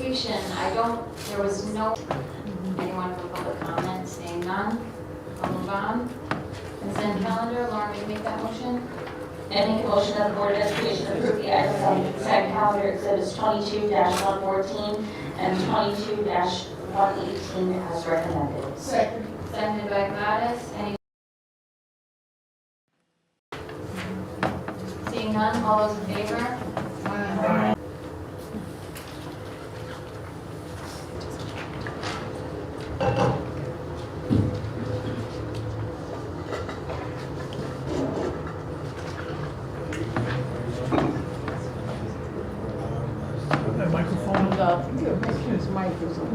education, there was no, anyone for public comment, saying none, I'll move on. Consent calendar, Lauren, will you make that motion? And make a motion that the Board of Education approve the items on the consent calendar exhibits 22-114 and 22-118 as recommended. Second. Seconded by Gladys. Seeing none, all those in favor? Aye. That microphone, Yeah, make sure his mic is on.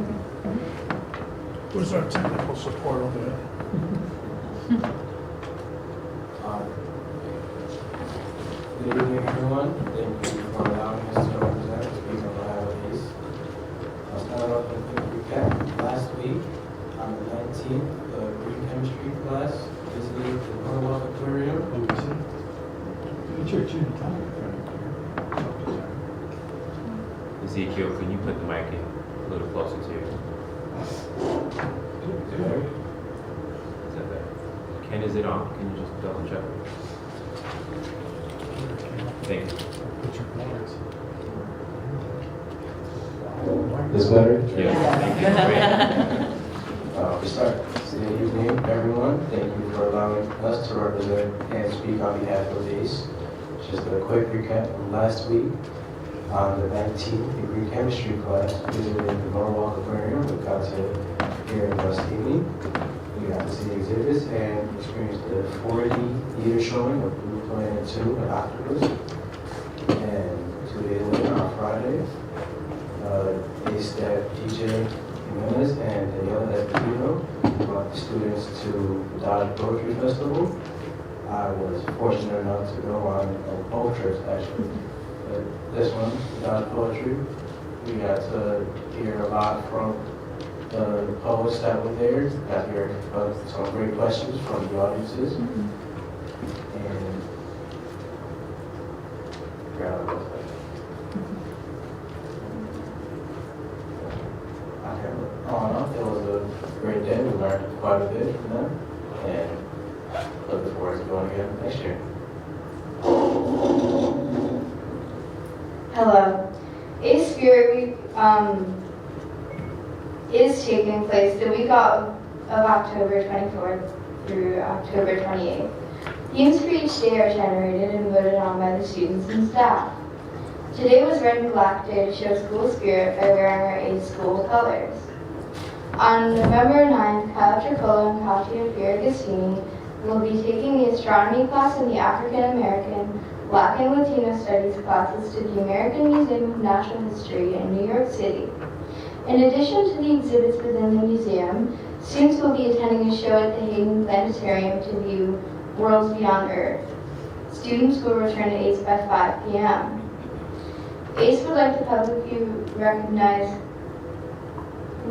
where's our technical support over there? Good evening, everyone. Thank you for allowing us to represent, speak on behalf of ACE. I'll start off with a quick recap. Last week, on the 19th, the green chemistry class visited the Norwalk Aquarium. Ezekiel, can you put the mic in a little closer to you? Is that better? Ken, is it on? Can you just double check? Thank you. This better? Yeah, thank you. Great. To start, good evening, everyone. Thank you for allowing us to represent and speak on behalf of ACE. Just a quick recap from last week. On the 19th, the green chemistry class visited the Norwalk Aquarium. We got to hear West evening. We got to see exhibits and experience the 4D showing of Blue Planet 2 and Octopus. And 2 days later, on Friday, ACE staff DJ Jimenez and Daniela Espino brought the students to the Dodge Poetry Festival. I was fortunate enough to go on both trips, actually. This one, Dodge Poetry, we got to hear a lot from the poets that were there. Got to hear some great questions from the audiences. And all in all, it was a great day. We learned quite a bit from them, and looking forward to going again next year. Hello. ACE Spirit Week is taking place the week of October 24th through October 28th. Themes for each day are generated and voted on by the students and staff. Today was Red and Black Day to show school spirit by wearing our ACE school colors. On November 9th, Kyle Tricolo and Katia Piragostini will be taking the astronomy class in the African American, Black and Latino Studies classes to the American Museum of Natural History in New York City. In addition to the exhibits within the museum, students will be attending a show at the Hayden Planetarium to view worlds beyond Earth. Students will return to ACE by 5 p.m. ACE would like to publicly recognize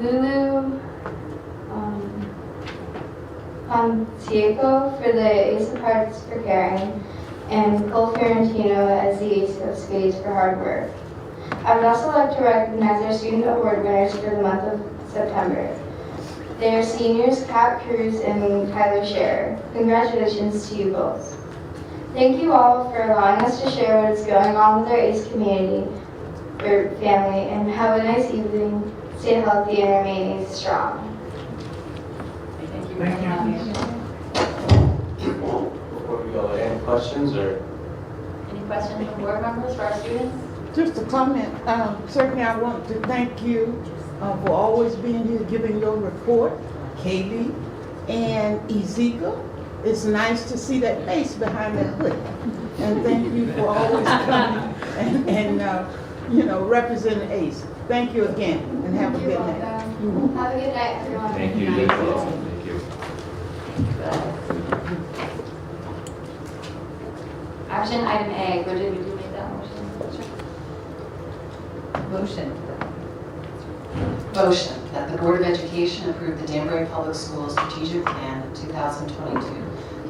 Lulu Concieco for the Ace of Hearts for caring, and Cole Fiorentino as the Ace of Spades for hard work. I would also like to recognize our student award winners for the month of September. They are seniors Kat Cruz and Tyler Scherer. Congratulations to you both. Thank you all for allowing us to share what is going on with our ACE community or family, and have a nice evening. Stay healthy and remain ACE strong. Thank you very much. Before we go, any questions or? Any questions from board members for our students? Just a comment. Certainly, I want to thank you for always being here, giving your report, KB and Ezekiel. It's nice to see that face behind that hood. And thank you for always coming and representing ACE. Thank you again, and have a good night. Have a good night, everyone. Thank you. Thank you. Action item A, would you make that motion? Motion that the Board of Education approve the Danbury Public Schools Strategic Plan 2022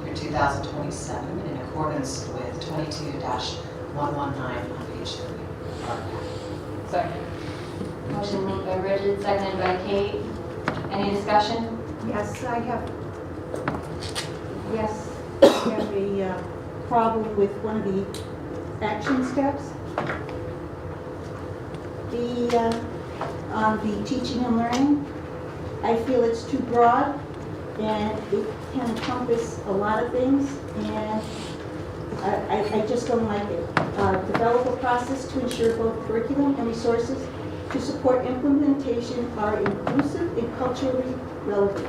through 2027 in accordance with 22-119 on page 3. Second. Motion moved by Bridget, seconded by Kate. Any discussion? Yes, I have a problem with one of the action steps. On the teaching and learning, I feel it's too broad and it can encompass a lot of things, and I just don't like it. Develop a process to ensure both curriculum and resources to support implementation are inclusive and culturally relevant.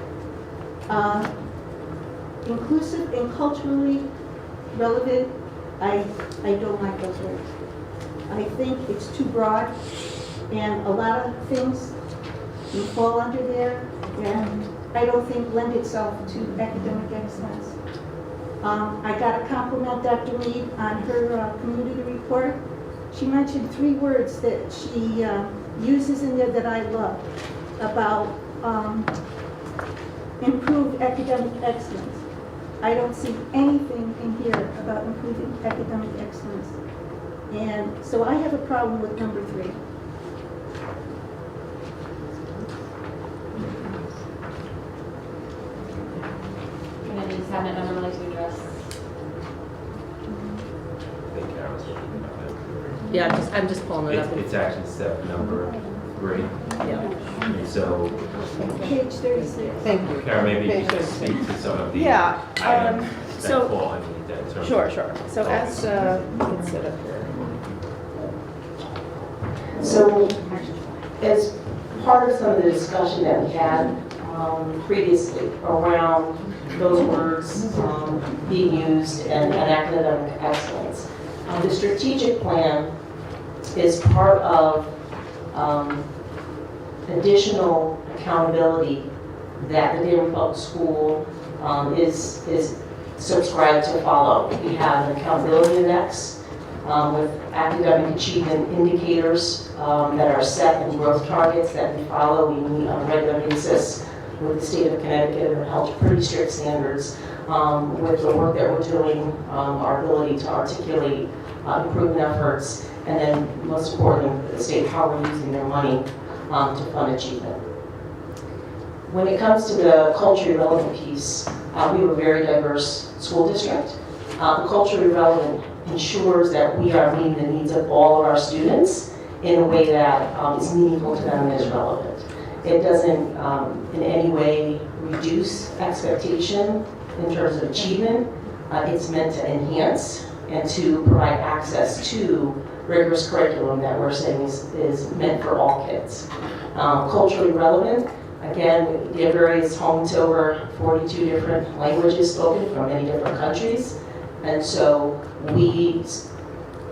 Inclusive and culturally relevant, I don't like those words. I think it's too broad, and a lot of things will fall under there, and I don't think lend itself to academic excellence. I got to compliment Dr. Mead on her community report. She mentioned 3 words that she uses in there that I love about improved academic excellence. I don't see anything in here about improving academic excellence. And so I have a problem with number 3. We're going to just have another one to address. I think Karen was looking at it. Yeah, I'm just pulling it up. It's action step number 3. Yeah. And so, Page 36. Thank you. Karen, maybe you can speak to some of the Yeah, items so- that fall underneath that. in terms of- Sure. So as, let's sit up here. So, as part of some of the discussion that we had previously around those words being used and academic excellence, the strategic plan is part of additional accountability that the Danbury Public School is subscribed to follow. We have an accountability index with academic achievement indicators that are set and growth targets that we follow. We meet on a regular basis with the state of Connecticut and held pretty strict standards with the work that we're doing, our ability to articulate improvement efforts, and then most importantly, the state, how we're using their money to fund achievement. When it comes to the culturally relevant piece, we have a very diverse school district. Culturally relevant ensures that we are meeting the needs of all of our students in a way that is meaningful to them and is relevant. It doesn't in any way reduce expectation in terms of achievement. It's meant to enhance and to provide access to rigorous curriculum that we're saying is meant for all kids. Culturally relevant, again, Danbury is home to over 42 different languages spoken from many different countries. And so we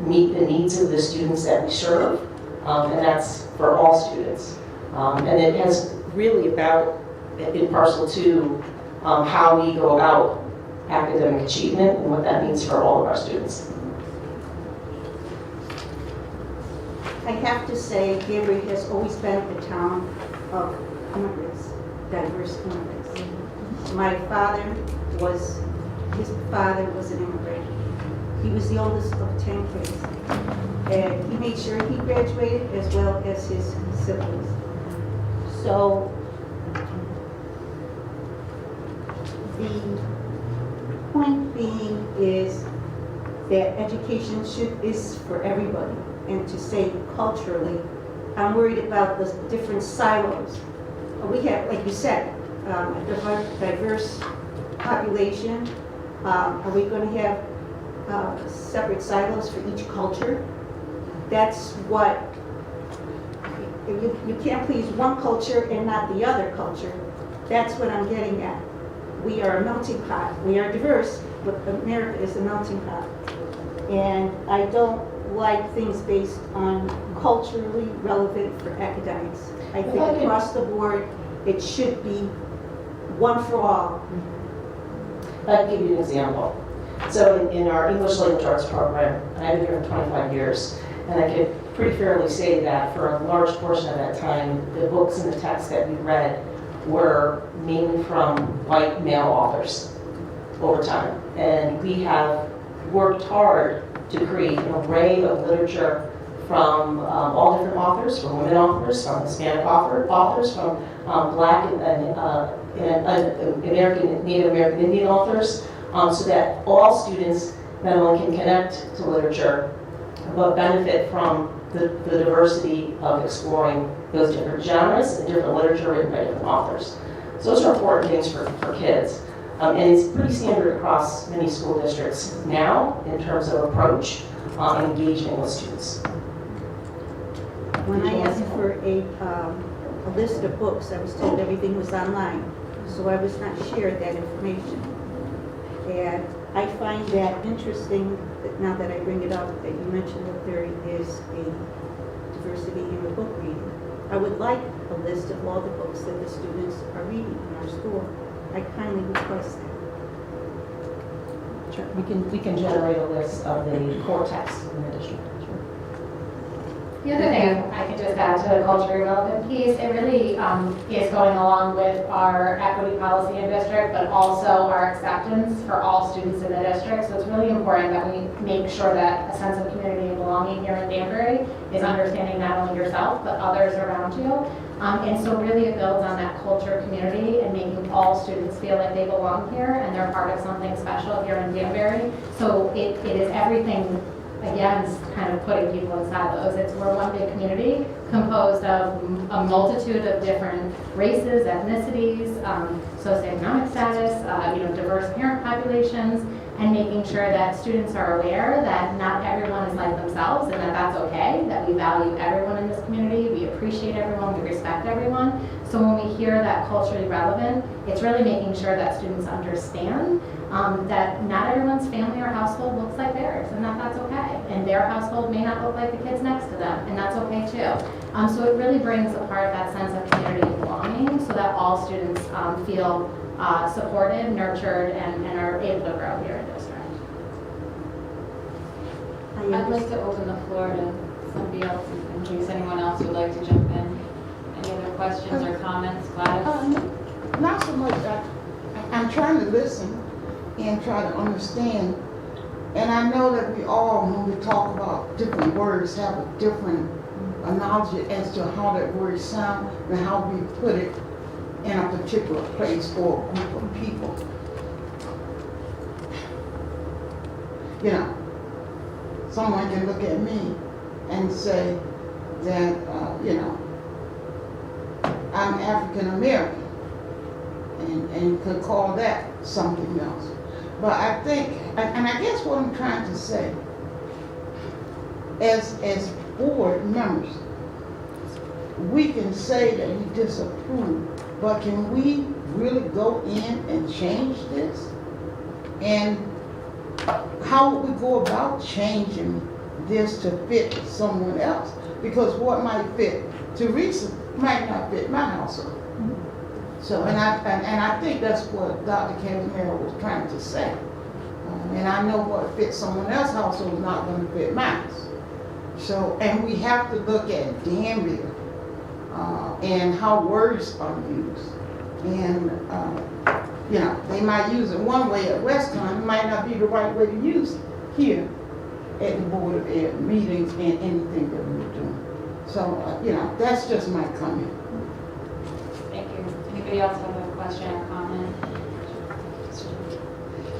meet the needs of the students that we serve, and that's for all students. And it has really about, in parcel to how we go about academic achievement and what that means for all of our students. I have to say, Danbury has always been a town of immigrants, diverse immigrants. My father was, his father was an immigrant. He was the oldest of 10 kids. And he made sure he graduated as well as his siblings. So the point being is that education is for everybody. And to say culturally, I'm worried about the different silos. We have, like you said, a diverse population. Are we going to have separate silos for each culture? That's what, you can't please one culture and not the other culture. That's what I'm getting at. We are a melting pot. We are diverse, but America is a melting pot. And I don't like things based on culturally relevant for academics. I think across the board, it should be one for all. I'll give you an example. So in our English language arts program, I've been here for 25 years, and I could pretty fairly say that for a large portion of that time, the books and the texts that we read were mainly from white male authors over time. And we have worked hard to create an array of literature from all different authors, from women authors, from Hispanic authors, from Black and American, Native American Indian authors, so that all students not only can connect to literature, but benefit from the diversity of exploring those different genres and different literature written by different authors. So those are important things for kids. And it's pretty standard across many school districts now in terms of approach and engagement with students. When I asked for a list of books, I was told everything was online, so I was not shared that information. And I find that interesting, that now that I bring it up, that you mentioned that there is a diversity in the book reading. I would like a list of all the books that the students are reading in our school. I kindly request that. Sure. We can generate a list of the core texts in the district. The other thing I could just add to the culturally relevant piece, it really is going along with our equity policy in district, but also our acceptance for all students in the district. So it's really important that we make sure that a sense of community and belonging here in Danbury is understanding not only yourself, but others around you. And so really it builds on that culture community and making all students feel like they belong here and they're part of something special here in Danbury. So it is everything, again, kind of putting people in silos. We're one big community composed of a multitude of different races, ethnicities, socioeconomic status, diverse parent populations, and making sure that students are aware that not everyone is like themselves and that that's okay, that we value everyone in this community, we appreciate everyone, we respect everyone. So when we hear that culturally relevant, it's really making sure that students understand that not everyone's family or household looks like theirs, and that that's okay. And their household may not look like the kids next to them, and that's okay too. So it really brings apart that sense of community and belonging so that all students feel supported, nurtured, and are able to grow here in district. I'd like to open the floor to somebody else in case anyone else would like to jump in. Any other questions or comments, Gladys? Not so much. I'm trying to listen and try to understand. And I know that we all, when we talk about different words, have a different knowledge as to how that word sounds and how we put it in a particular place for a group of people. Someone can look at me and say that, I'm African American, and could call that something else. But I think, and I guess what I'm trying to say, as board members, we can say that we disapprove, but can we really go in and change this? And how would we go about changing this to fit someone else? Because what might fit Teresa might not fit my household. So, and I think that's what Dr. Casimiro was trying to say. And I know what fits someone else's household is not going to fit mine. So, and we have to look at Danbury and how words are used. And, they might use it one way at Westcon, it might not be the right way to use it here at the Board of Ed meetings and anything that we're doing. So, that's just my comment. Thank you. Anybody else have a question or comment?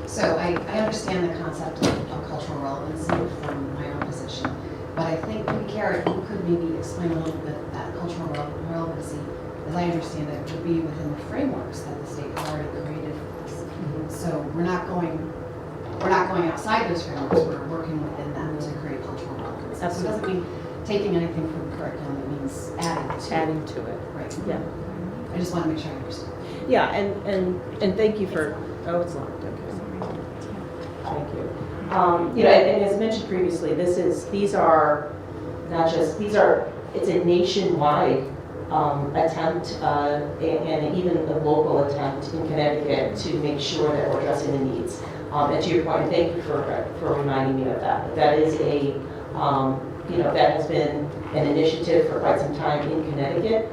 So I understand the concept of cultural relevancy from my own position, but I think maybe Karen, you could maybe explain a little bit that cultural relevancy, as I understand it, would be within the frameworks that the state has already created for us. So we're not going outside those frameworks, we're working within them to create cultural relevance. So it doesn't mean taking anything from the curriculum, it means adding to it. Right. Yeah. I just want to make sure I understand. Yeah, and thank you for, it's locked, okay. Thank you. And as mentioned previously, it's a nationwide attempt and even a local attempt in Connecticut to make sure that we're addressing the needs. And to your point, thank you for reminding me of that. That is that has been an initiative for quite some time in Connecticut,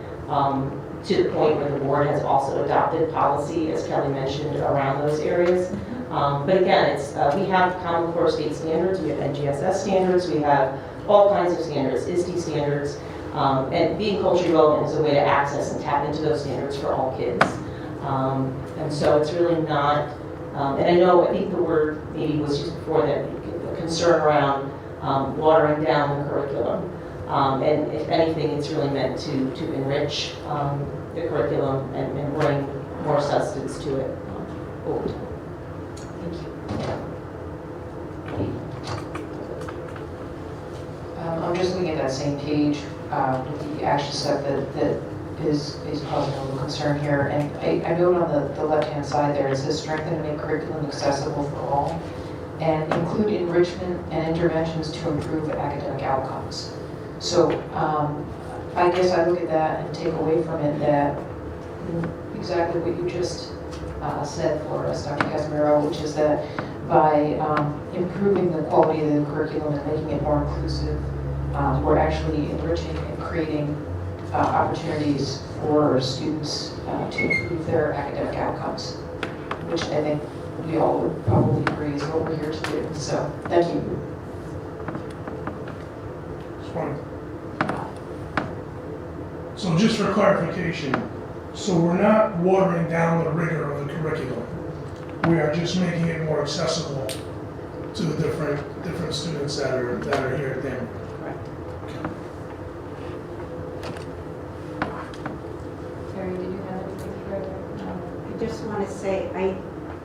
to the point where the board has also adopted policy, as Kelly mentioned, around those areas. But again, we have Common Core state standards, we have NGSS standards, we have all kinds of standards, ISTE standards, and being culturally relevant is a way to access and tap into those standards for all kids. And so it's really not, and I think the word maybe was used before that, a concern around watering down the curriculum. And if anything, it's really meant to enrich the curriculum and bring more substance to it over time. Thank you. I'm just looking at that same page with the action step that is causing a little concern here. And I note on the left-hand side there, it says strengthen and make curriculum accessible for all, and include enrichment and interventions to improve academic outcomes. So I guess I look at that and take away from it that exactly what you just said for us, Dr. Casimiro, which is that by improving the quality of the curriculum and making it more inclusive, we're actually enriching and creating opportunities for students to improve their academic outcomes, which I think we all would probably agree is what we're here to do. So, thank you. So just for clarification, so we're not watering down the rigor of the curriculum. We are just making it more accessible to the different students that are here at Denver. Terry, did you have anything further? I just want to say, I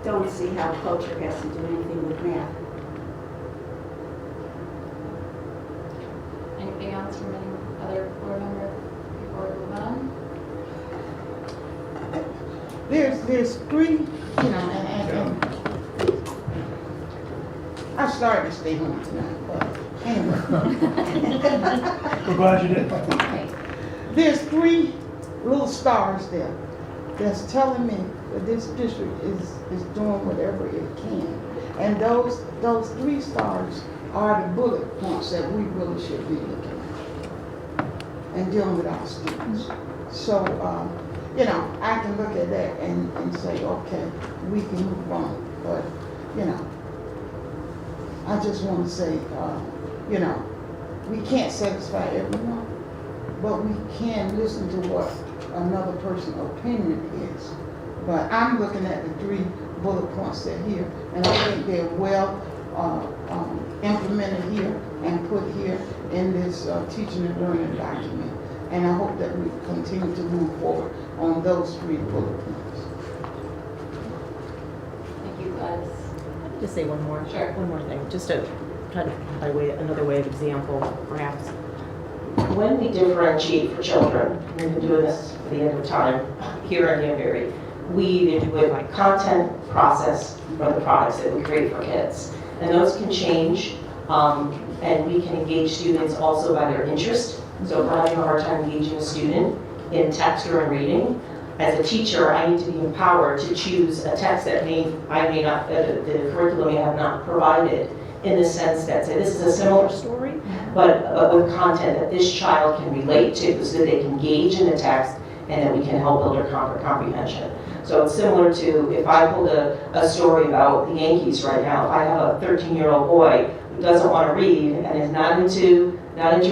don't see how culture has to do anything with math. Anything else from any other board member before we move on? There's three, you know, and I started to stay home tonight, but anyway. We're glad you did. There's three little stars there that's telling me that this district is doing whatever it can. And those three stars are the bullet points that we really should be looking at and dealing with our students. So, you know, I can look at that and say, okay, we can move on. But, you know, I just want to say, you know, we can't satisfy everyone, but we can listen to what another person's opinion is. But I'm looking at the three bullet points that are here, and I think they're well implemented here and put here in this teaching and learning document. And I hope that we continue to move forward on those three bullet points. Thank you, Gladys. Just say one more thing, just to try to another way of example, perhaps. When we differentiate for children, we've been doing this for the end of time here in Danbury, we either do it by content, process, or the products that we create for kids. And those can change, and we can engage students also by their interest. So if I'm having a hard time engaging a student in text or in reading, as a teacher, I need to be empowered to choose a text that the curriculum may have not provided, in the sense that, say, this is a similar story, but with content that this child can relate to so that they can engage in the text and that we can help build their comprehension. So it's similar to if I pulled a story about the Yankees right now. If I have a 13-year-old boy who doesn't want to read and is not into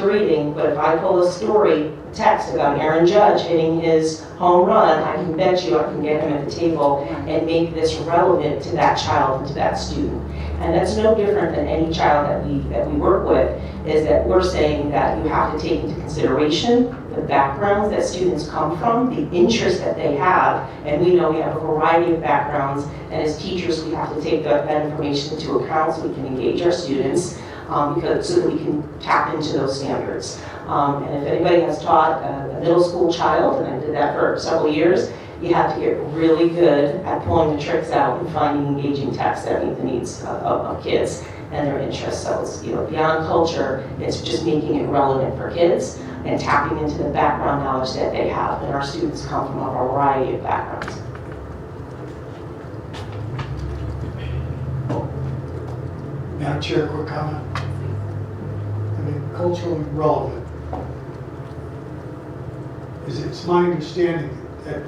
reading, but if I pull a story, text about Aaron Judge hitting his home run, I can bet you I can get him at the table and make this relevant to that child and to that student. And that's no different than any child that we work with, is that we're saying that you have to take into consideration the backgrounds that students come from, the interests that they have, and we know we have a variety of backgrounds, and as teachers we have to take that information into account so we can engage our students, so that we can tap into those standards. And if anybody has taught a middle school child, and I did that for several years, you have to get really good at pulling the tricks out and finding engaging text that meet the needs of kids and their interests. So it's, beyond culture, it's just making it relevant for kids and tapping into the background knowledge that they have. And our students come from a variety of backgrounds. Madam Chair, quick comment. I mean, culturally relevant. It's my understanding that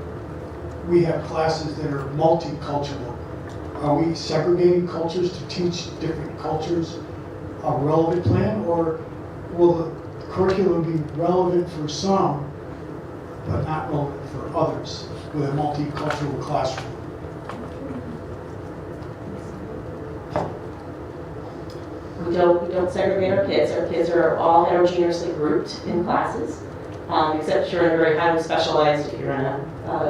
we have classes that are multicultural. Are we segregating cultures to teach different cultures a relevant plan, or will the curriculum be relevant for some, but not relevant for others with a multicultural classroom? We don't segregate our kids. Our kids are all heterogeneously grouped in classes, except if you're in a very highly specialized, if you're in a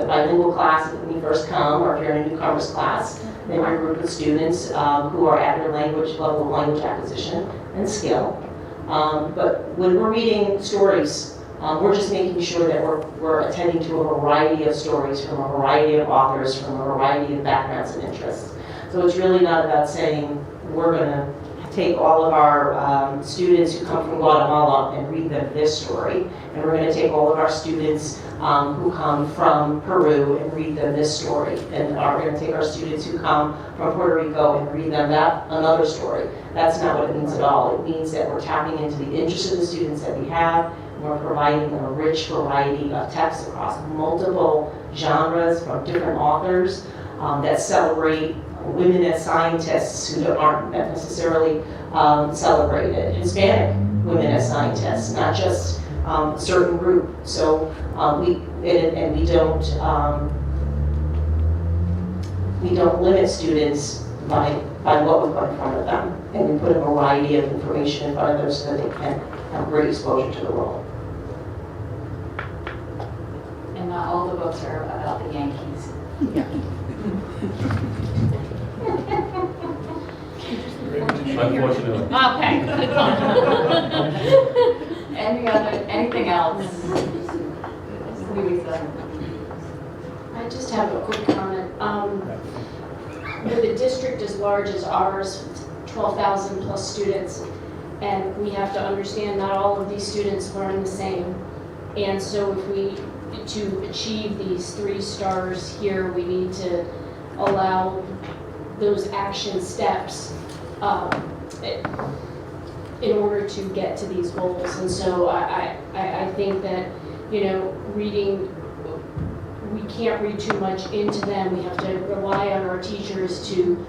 bilingual class when you first come, or if you're in a newcomers class, then you're grouped with students who are at their level of language acquisition and skill. But when we're reading stories, we're just making sure that we're attending to a variety of stories from a variety of authors, from a variety of backgrounds and interests. So it's really not about saying we're going to take all of our students who come from Guatemala and read them this story, and we're going to take all of our students who come from Peru and read them this story, and we're going to take our students who come from Puerto Rico and read them another story. That's not what it means at all. It means that we're tapping into the interest of the students that we have, and we're providing them a rich variety of texts across multiple genres from different authors that celebrate women as scientists who aren't necessarily celebrated, Hispanic women as scientists, not just a certain group. So we don't limit students by what we put in front of them, and we put a variety of information in front of them so that they can have great exposure to the world. And not all the books are about the Yankees. Unfortunately. Okay. Anything else? Louisa. I just have a quick comment. With a district as large as ours, 12,000 plus students, and we have to understand not all of these students learn the same. And so to achieve these 3 stars here, we need to allow those action steps in order to get to these goals. And so I think that, reading, we can't read too much into them. We have to rely on our teachers to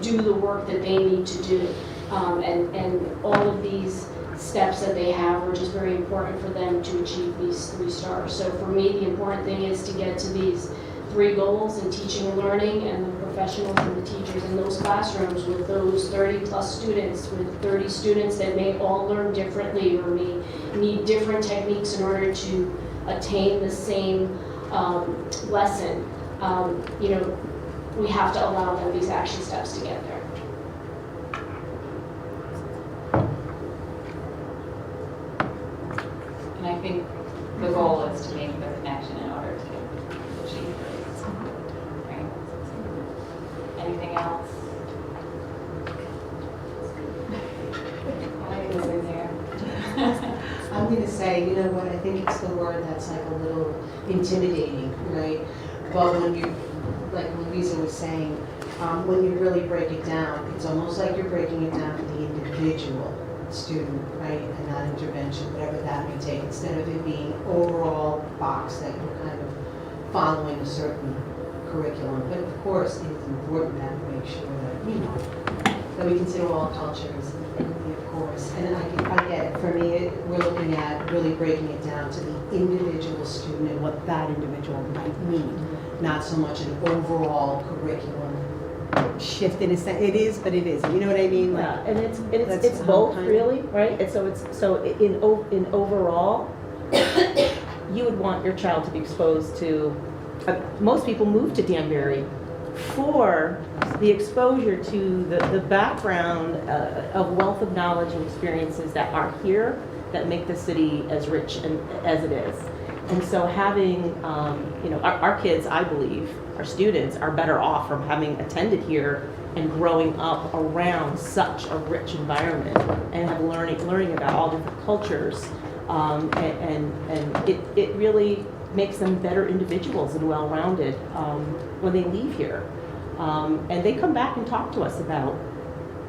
do the work that they need to do. And all of these steps that they have are just very important for them to achieve these 3 stars. So for me, the important thing is to get to these 3 goals in teaching and learning, and the professionals and the teachers in those classrooms with those 30 plus students, with 30 students that may all learn differently or may need different techniques in order to attain the same lesson. We have to allow them these action steps to get there. And I think the goal is to make the connection in order to achieve this. Right? Anything else? Why is it there? I'm going to say, you know what, I think it's the word that's like a little intimidating, right? But when you, like Louisa was saying, when you really break it down, it's almost like you're breaking it down to the individual student, right? And not intervention, whatever that may take, instead of it being overall box that you're kind of following a certain curriculum. But of course, it's important that we make sure that, that we consider all cultures, of course. And I get it. For me, we're looking at really breaking it down to the individual student and what that individual might need, not so much an overall curriculum shift in a sense. It is, but it isn't. You know what I mean? Like, Yeah, and it's both really, right? And so in overall, you would want your child to be exposed to. Most people move to Danbury for the exposure to the background of wealth of knowledge and experiences that are here that make the city as rich as it is. And so having, our kids, I believe, our students are better off from having attended here and growing up around such a rich environment and have learning about all different cultures. And it really makes them better individuals and well-rounded when they leave here. And they come back and talk to us about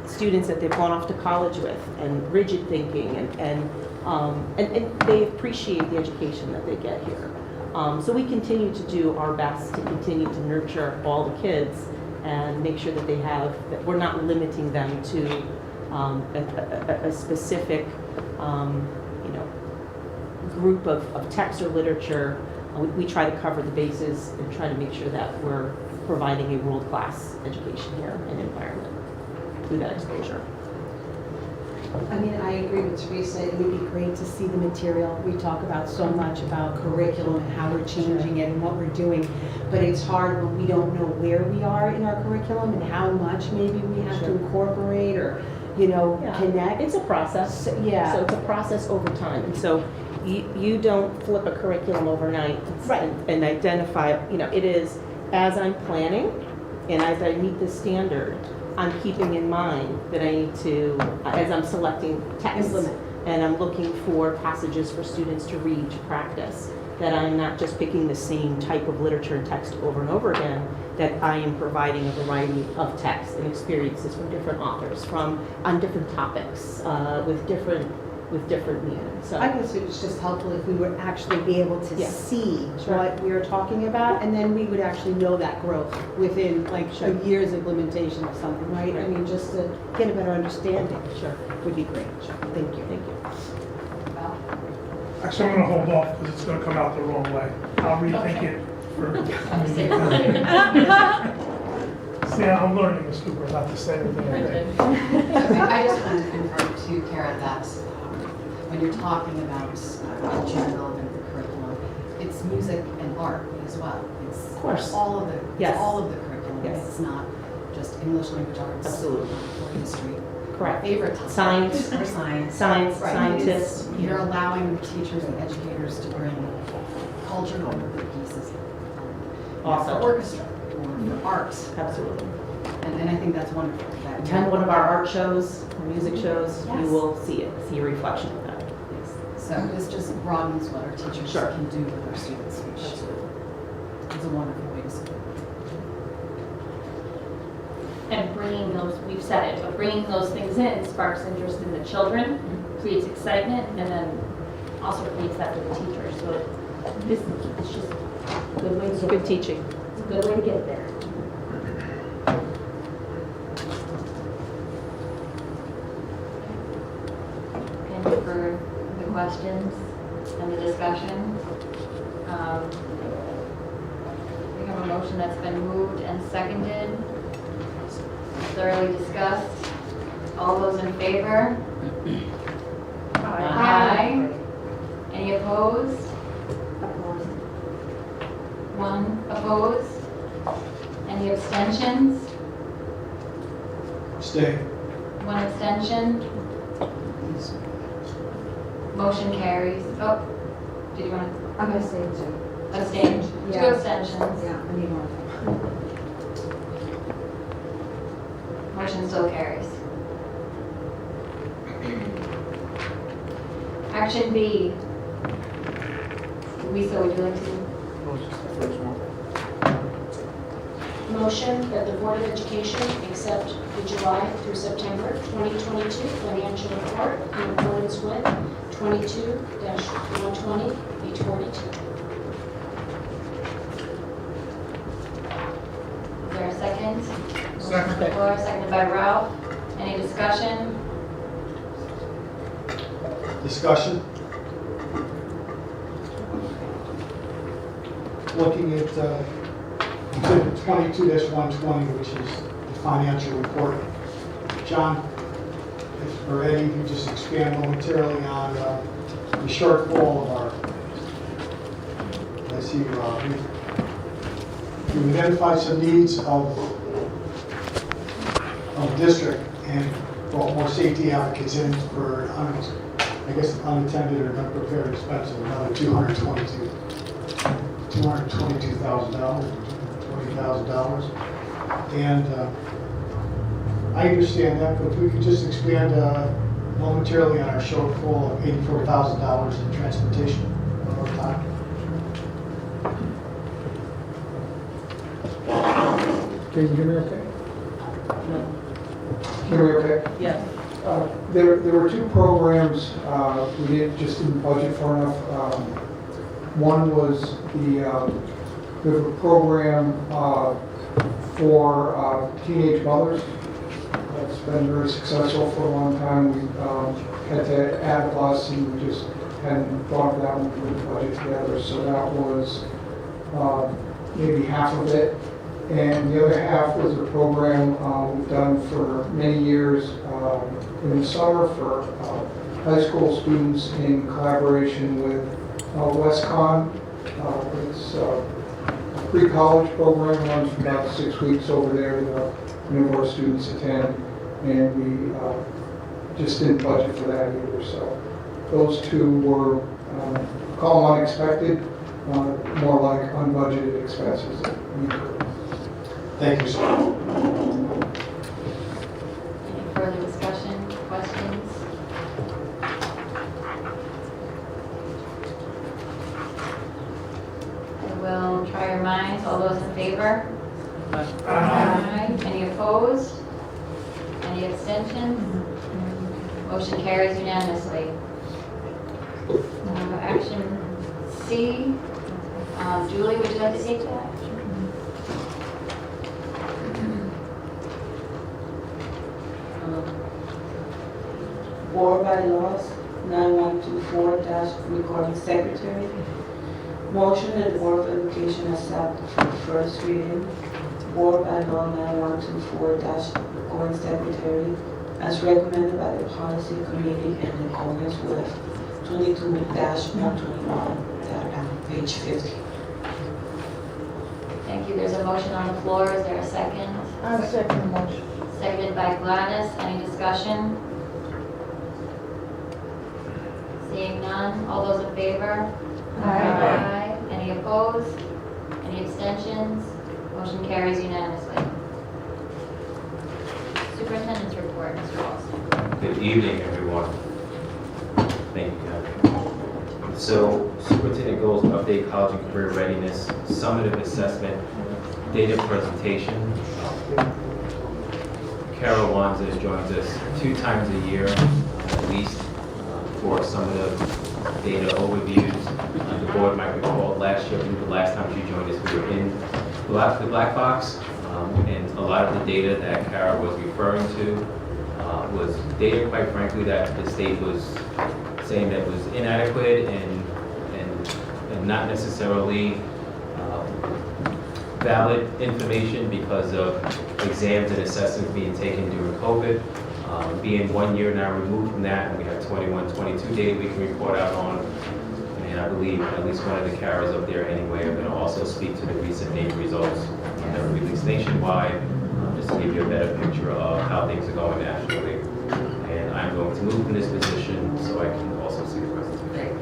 students that they've gone off to college with and rigid thinking and they appreciate the education that they get here. So we continue to do our best to continue to nurture all the kids and make sure that that we're not limiting them to a specific you know, group of text or literature, we try to cover the bases and try to make sure that we're providing a world-class education here and environment through that exposure. I mean, I agree with Teresa. It would be great to see the material. We talk about so much about curriculum and how we're changing it and what we're doing, but it's hard when we don't know where we are in our curriculum and how much maybe we have to incorporate or, you know, Yeah. connect. It's a process. Yeah. So it's a process over time. And so you don't flip a curriculum overnight Right. and identify, you know, it is as I'm planning and as I meet the standard, I'm keeping in mind that I need to, as I'm selecting texts, Implement. and I'm looking for passages for students to read, to practice, that I'm not just picking the same type of literature and text over and over again, that I am providing a variety of texts and experiences from different authors, on different topics, with different meanings. So I guess it's just helpful if we would actually be able to Yeah. see Sure. what we're talking about, and then we would actually know that growth within like Sure. a year's implementation of something, right? I Right. mean, just to get a better understanding sure. would be great. Thank you. Thank you. Actually, I'm gonna hold off because it's gonna come out the wrong way. I'll rethink it for. See, I'm learning, Ms. Cooper, not to say anything I think. I just wanted to confirm too, Kara, that when you're talking about culture and relevant the curriculum, it's music and art as well. It's Of course. all of the, Yes. it's all of the curriculum. Yes. It's not just English language arts. Absolutely. Or history. Correct. Favorite topic. Science. Or science. Science, Right. scientists. It's- You're allowing the teachers and educators to bring cultural pieces. Awesome. For orchestra or for arts. Absolutely. And I think that's wonderful. that- Attend one of our art shows, or music shows, you Yes. will see a reflection of that. So this just broadens what our teachers Sure. can do with our students, which is a wonderful way to support. And bringing those, we've said it, but bringing those things in sparks interest in the children, creates excitement, and then also creates that for the teachers. So it's just a good way to get Good teaching. It's a good way to get there. Thank you for the questions and the discussion. We have a motion that's been moved and seconded, thoroughly discussed. All those in favor? Aye. Any opposed? Opposed. One opposed? Any abstentions? Stay. One abstention? Motion carries. Oh, did you want to I'm gonna say two. abstain? Two Yeah. abstentions. Yeah, I need more. Motion still carries. Action B. Lisa, would you like to? Motion that the Board of Education accept the July through September 2022 financial report in accordance with 22-120 H42. Is there a second? Second. Laura, seconded by Ralph. Any discussion? Discussion? Looking at exhibit 22-120, which is the financial report. John, or Eddie, you just expand momentarily on the shortfall of our, I see, we've identified some needs of district and brought more safety advocates in for, I guess, unattended or unprepared expense of another $222,000, $20,000. And I understand that, but if we could just expand momentarily on our shortfall of $84,000 in transportation one more time. Can you hear me okay? Hear me okay? Yes. There were two programs we didn't budget for enough. One was we have a program for teenage mothers. That's been very successful for a long time. We had to add a bus and we just hadn't thought of that when we put the budget together. So that was maybe half of it. And the other half was a program we've done for many years in the summer for high school students in collaboration with WestCon. It's a pre-college program, runs for about 6 weeks over there. Many of our students attend, and we just didn't budget for that either. So those two were, call them unexpected, more like unbudgeted expenses that we incurred. Thank you, sir. Any further discussion, questions? I will try your minds. All those in favor? Aye. Any opposed? Any abstentions? Motion carries unanimously. Action C. Julie, would you like to take that? Board bylaws 9124-recording secretary. Motion that the Board of Education accept for the first reading Board bylaw 9124-recording secretary as recommended by the policy committee in accordance with 22-121, page 50. Thank you. There's a motion on the floor. Is there a second? I second the motion. Seconded by Gladys. Any discussion? Seeing none. All those in favor? Aye. Any opposed? Any abstentions? Motion carries unanimously. Superintendent's report, Mr. Wilson. Good evening, everyone. Thank you, Kathy. So, superintendent goals to update college and career readiness, summative assessment, data presentation. Carol Wanza joins us 2 times a year, at least, for some of the data overviews. The board might recall last year, I believe the last time she joined us, we were in the black box, and a lot of the data that Carol was referring to was data, quite frankly, that the state was saying that was inadequate and not necessarily valid information because of exams and assessments being taken during COVID. Being 1 year now removed from that, and we have 21, 22 data we can report out on. And I believe at least one of the carriers up there anyway are going to also speak to the recent NAEP results that were released nationwide, just to give you a better picture of how things are going nationally. And I'm going to move from this position so I can also see the presentation.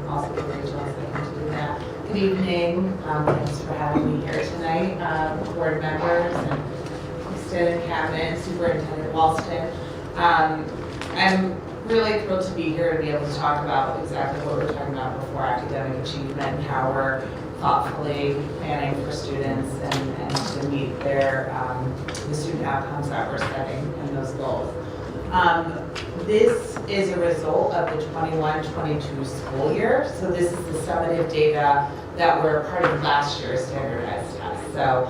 Also, Rachel, I can do that. Good evening. Thanks for having me here tonight, board members and Houston Cabinet, Superintendent Walston. I'm really thrilled to be here to be able to talk about exactly what we were talking about before, academic achievement, and how we're thoughtfully planning for students and to meet their the student outcomes that we're setting in those goals. This is a result of the 21-22 school year. So this is the summative data that were part of last year's standardized test. So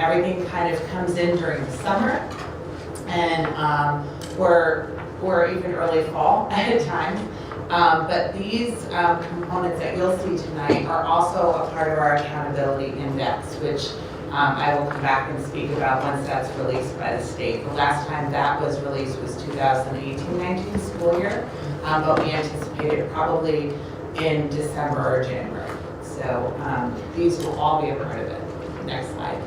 everything kind of comes in during the summer, and we're even early fall at times. But these components that you'll see tonight are also a part of our accountability index, which I will come back and speak about once that's released by the state. The last time that was released was 2018-19 school year, but we anticipate it probably in December or January. So these will all be a part of it. Next slide.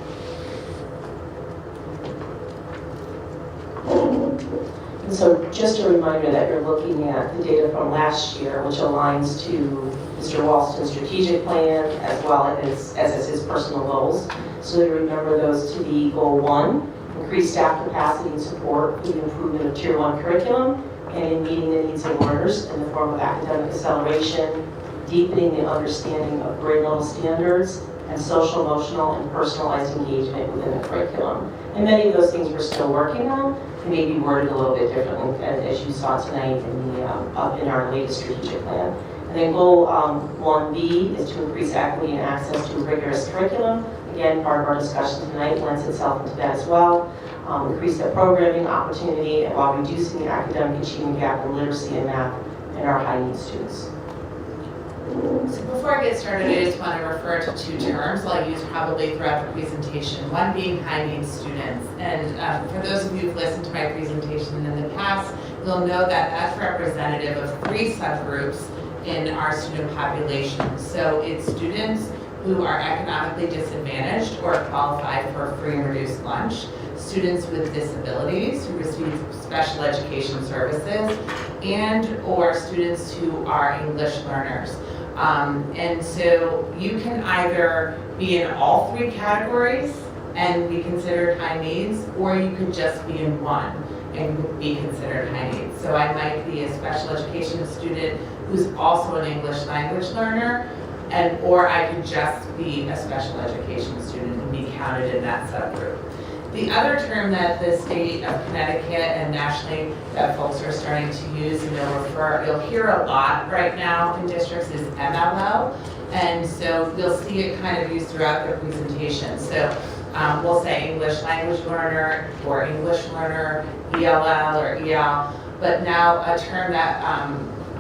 And so just a reminder that you're looking at the data from last year, which aligns to Mr. Walston's strategic plan as well as his personal goals. So you remember those to be goal 1, increase staff capacity and support for the improvement of tier 1 curriculum and in meeting the needs of learners in the form of academic acceleration, deepening the understanding of grade level standards, and social, emotional, and personalized engagement within the curriculum. And many of those things we're still working on, maybe worded a little bit differently, as you saw tonight in our latest strategic plan. And then goal 1B is to increase equity and access to a rigorous curriculum, again, part of our discussion tonight lends itself into that as well. Increase the programming opportunity while reducing the academic achievement gap in literacy and math in our high need students. So before I get started, I just want to refer to two terms I'll use probably throughout the presentation, one being high need students. And for those of you who've listened to my presentation in the past, you'll know that that's representative of three subgroups in our student population. So it's students who are economically disadvantaged or qualify for free and reduced lunch, students with disabilities who receive special education services, and or students who are English learners. And so you can either be in all three categories and be considered high needs, or you could just be in one and be considered high needs. So I might be a special education student who's also an English language learner, or I could just be a special education student and be counted in that subgroup. The other term that the state of Connecticut and nationally that folks are starting to use and you'll hear a lot right now in districts is MLL. And so you'll see it kind of used throughout the presentation. So we'll say English language learner or English learner, ELL or EL, but now a term that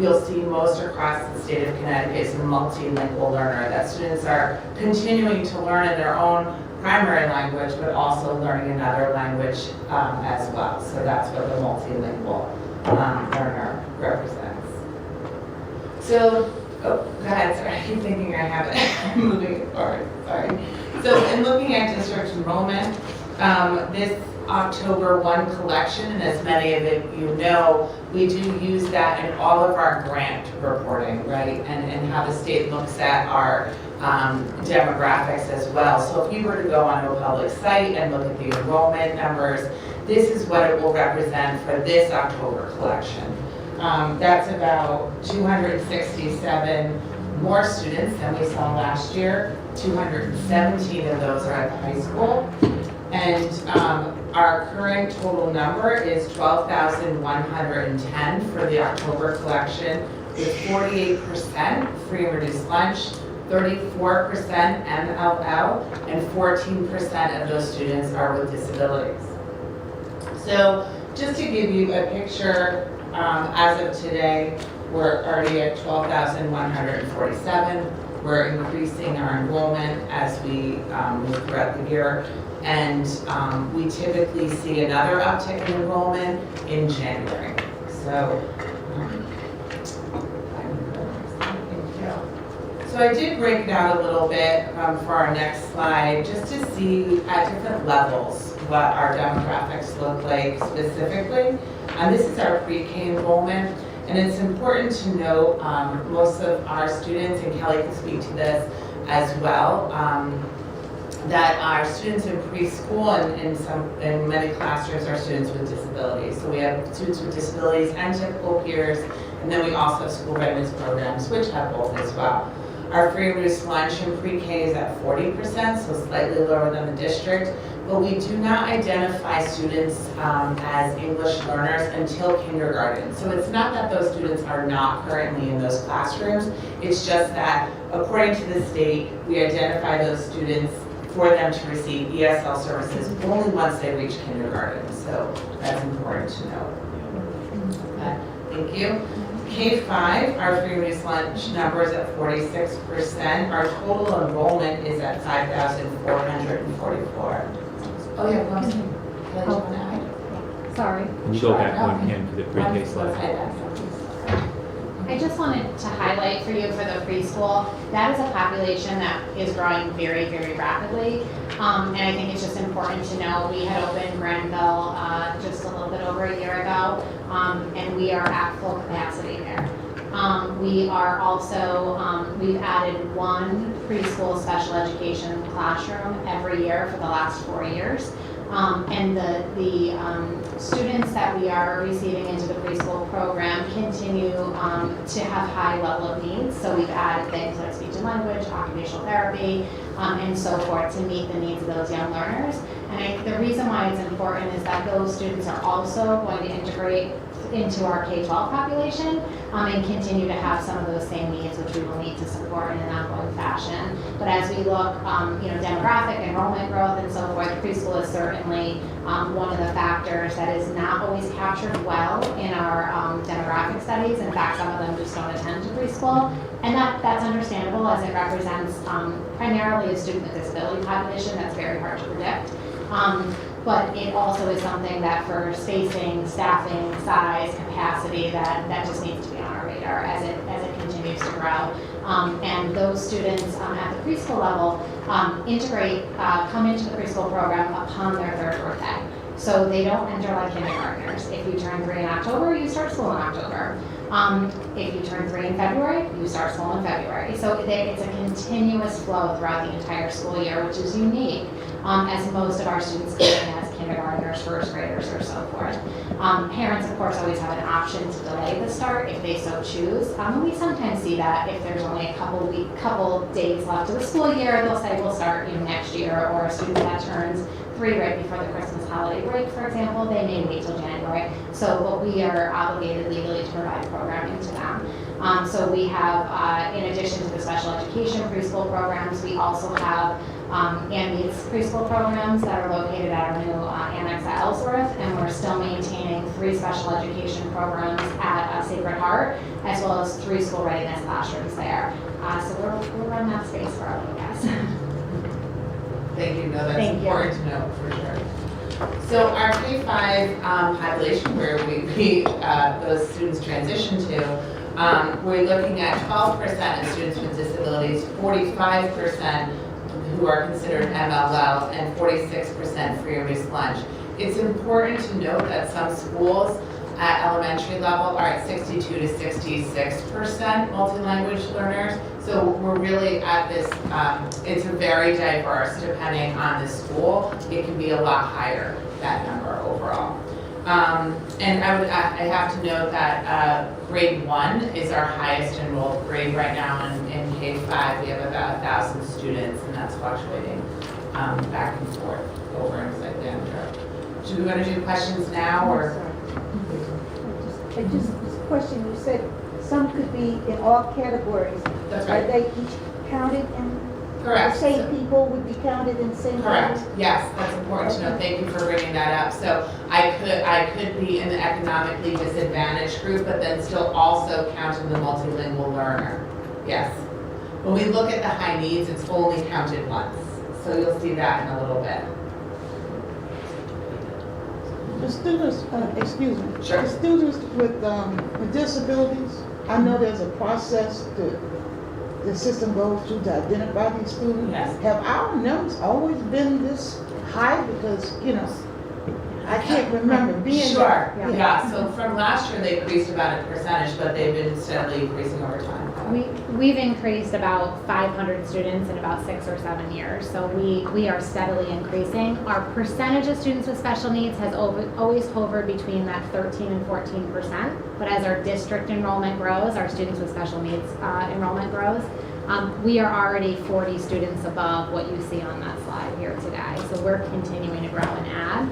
you'll see most across the state of Connecticut is a multilingual learner, that students are continuing to learn in their own primary language, but also learning another language as well. So that's what the multilingual learner represents. So, go ahead, sorry, I keep thinking I have it. I'm moving forward, sorry. So in looking at district enrollment, this October 1 collection, and as many of you know, we do use that in all of our grant reporting, right? And how the state looks at our demographics as well. So if you were to go onto a public site and look at the enrollment numbers, this is what it will represent for this October collection. That's about 267 more students than we saw last year. 217 of those are at the high school. And our current total number is 12,110 for the October collection, with 48% free and reduced lunch, 34% MLL, and 14% of those students are with disabilities. So just to give you a picture, as of today, we're already at 12,147. We're increasing our enrollment as we move throughout the year. And we typically see another uptick in enrollment in January. So, so I did break it out a little bit for our next slide, just to see at different levels what our demographics look like specifically. And this is our pre-K enrollment. And it's important to note, most of our students, and Kelly can speak to this as well, that our students in preschool and in many classrooms are students with disabilities. So we have students with disabilities and typical peers, and then we also have school readiness programs, which have both as well. Our free and reduced lunch in pre-K is at 40%, so slightly lower than the district, but we do not identify students as English learners until kindergarten. So it's not that those students are not currently in those classrooms, it's just that according to the state, we identify those students for them to receive ESL services only once they reach kindergarten. So that's important to know. Okay, thank you. K-5, our free and reduced lunch number is at 46%. Our total enrollment is at 5,444. Oh yeah, one second. Sorry. Can you go back one again for the pre-K slide? I just wanted to highlight for you for the preschool, that is a population that is growing very, very rapidly. And I think it's just important to know, we had opened Granville just a little bit over a year ago, and we are at full capacity there. We are also, we've added one preschool special education classroom every year for the last 4 years. And the students that we are receiving into the preschool program continue to have high level of needs. So we've added things like speech and language, occupational therapy, and so forth to meet the needs of those young learners. And the reason why it's important is that those students are also going to integrate into our K-12 population, and continue to have some of those same needs, which we will need to support in an ongoing fashion. But as we look, demographic, enrollment growth, and so forth, preschool is certainly one of the factors that is not always captured well in our demographic studies. In fact, some of them just don't attend to preschool. And that's understandable, as it represents primarily a student with disability population that's very hard to predict. But it also is something that for spacing, staffing, size, capacity, that just needs to be on our radar as it continues to grow. And those students at the preschool level come into the preschool program upon their 3rd birthday. So they don't enter like kindergartners. If you turn 3 in October, you start school in October. If you turn 3 in February, you start school in February. So it's a continuous flow throughout the entire school year, which is unique, as most of our students come in as kindergartners, 1st graders, or so forth. Parents, of course, always have an option to delay the start if they so choose. And we sometimes see that if there's only a couple days left of the school year, they'll say we'll start next year, or a student that turns 3 right before the Christmas holiday break, for example, they may wait till January. But we are obligated legally to provide programming to them. So we have, in addition to the special education preschool programs, we also have AME's preschool programs that are located at our new annex at Ellsworth, and we're still maintaining 3 special education programs at Sacred Heart, as well as 3 school readiness classrooms there. So we're running that space for our little guys. Thank you, no, that's Thank you. important to know for sure. So our K-5 population where those students transition to, we're looking at 12% of students with disabilities, 45% who are considered MLL, and 46% free or reduced lunch. It's important to note that some schools at elementary level are at 62 to 66% multi-language learners. So we're really at this, it's very diverse depending on the school. It can be a lot higher, that number overall. And I have to note that grade 1 is our highest enrolled grade right now in K-5. We have about 1,000 students, and that's fluctuating back and forth over and upside down. Do we want to do questions now, or? Just this question, you said some could be in all categories. That's right. Are they each counted in? Correct. The same people would be counted in the same? Correct, yes, that's important to know. Thank you for bringing that up. So I could be in the economically disadvantaged group, but then still also counting the multilingual learner. Yes. When we look at the high needs, it's only counted once. So you'll see that in a little bit. The students, excuse me. Sure. The students with disabilities, I know there's a process the system goes through to identify these students. Yes. Have our numbers always been this high? Because, I can't remember being Sure, there. yeah. So from last year, they increased about a percentage, but they've been steadily increasing over time. We've increased about 500 students in about 6 or 7 years, so we are steadily increasing. Our percentage of students with special needs has always hovered between that 13 and 14%, but as our district enrollment grows, our students with special needs enrollment grows. We are already 40 students above what you see on that slide here today, so we're continuing to grow and add.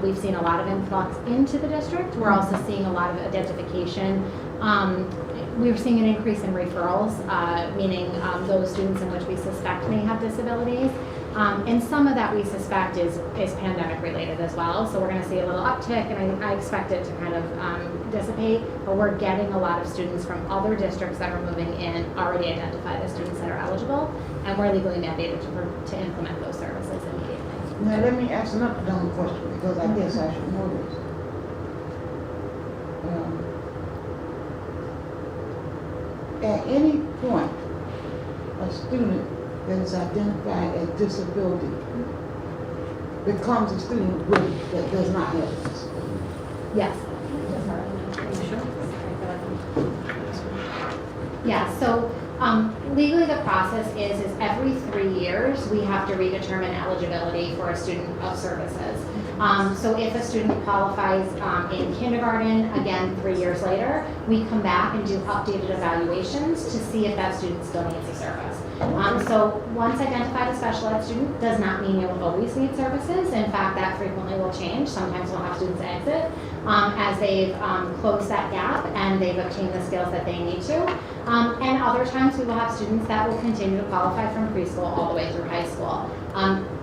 We've seen a lot of influx into the district. We're also seeing a lot of identification. We're seeing an increase in referrals, meaning those students in which we suspect may have disabilities. And some of that we suspect is pandemic related as well. So we're going to see a little uptick, and I expect it to kind of dissipate. But we're getting a lot of students from other districts that are moving in already identified as students that are eligible, and we're legally mandated to implement those services immediately. Now, let me ask another dumb question, because I guess I should know this. At any point, a student that is identified as disability becomes a student that does not have a disability. Yes. Yeah, so legally the process is every 3 years we have to redetermine eligibility for a student of services. So if a student qualifies in kindergarten, again, 3 years later, we come back and do updated evaluations to see if that student still needs a service. So once identified a special ed student does not mean you'll always need services. In fact, that frequently will change. Sometimes we'll have students exit as they've closed that gap and they've obtained the skills that they need to. And other times we will have students that will continue to qualify from preschool all the way through high school.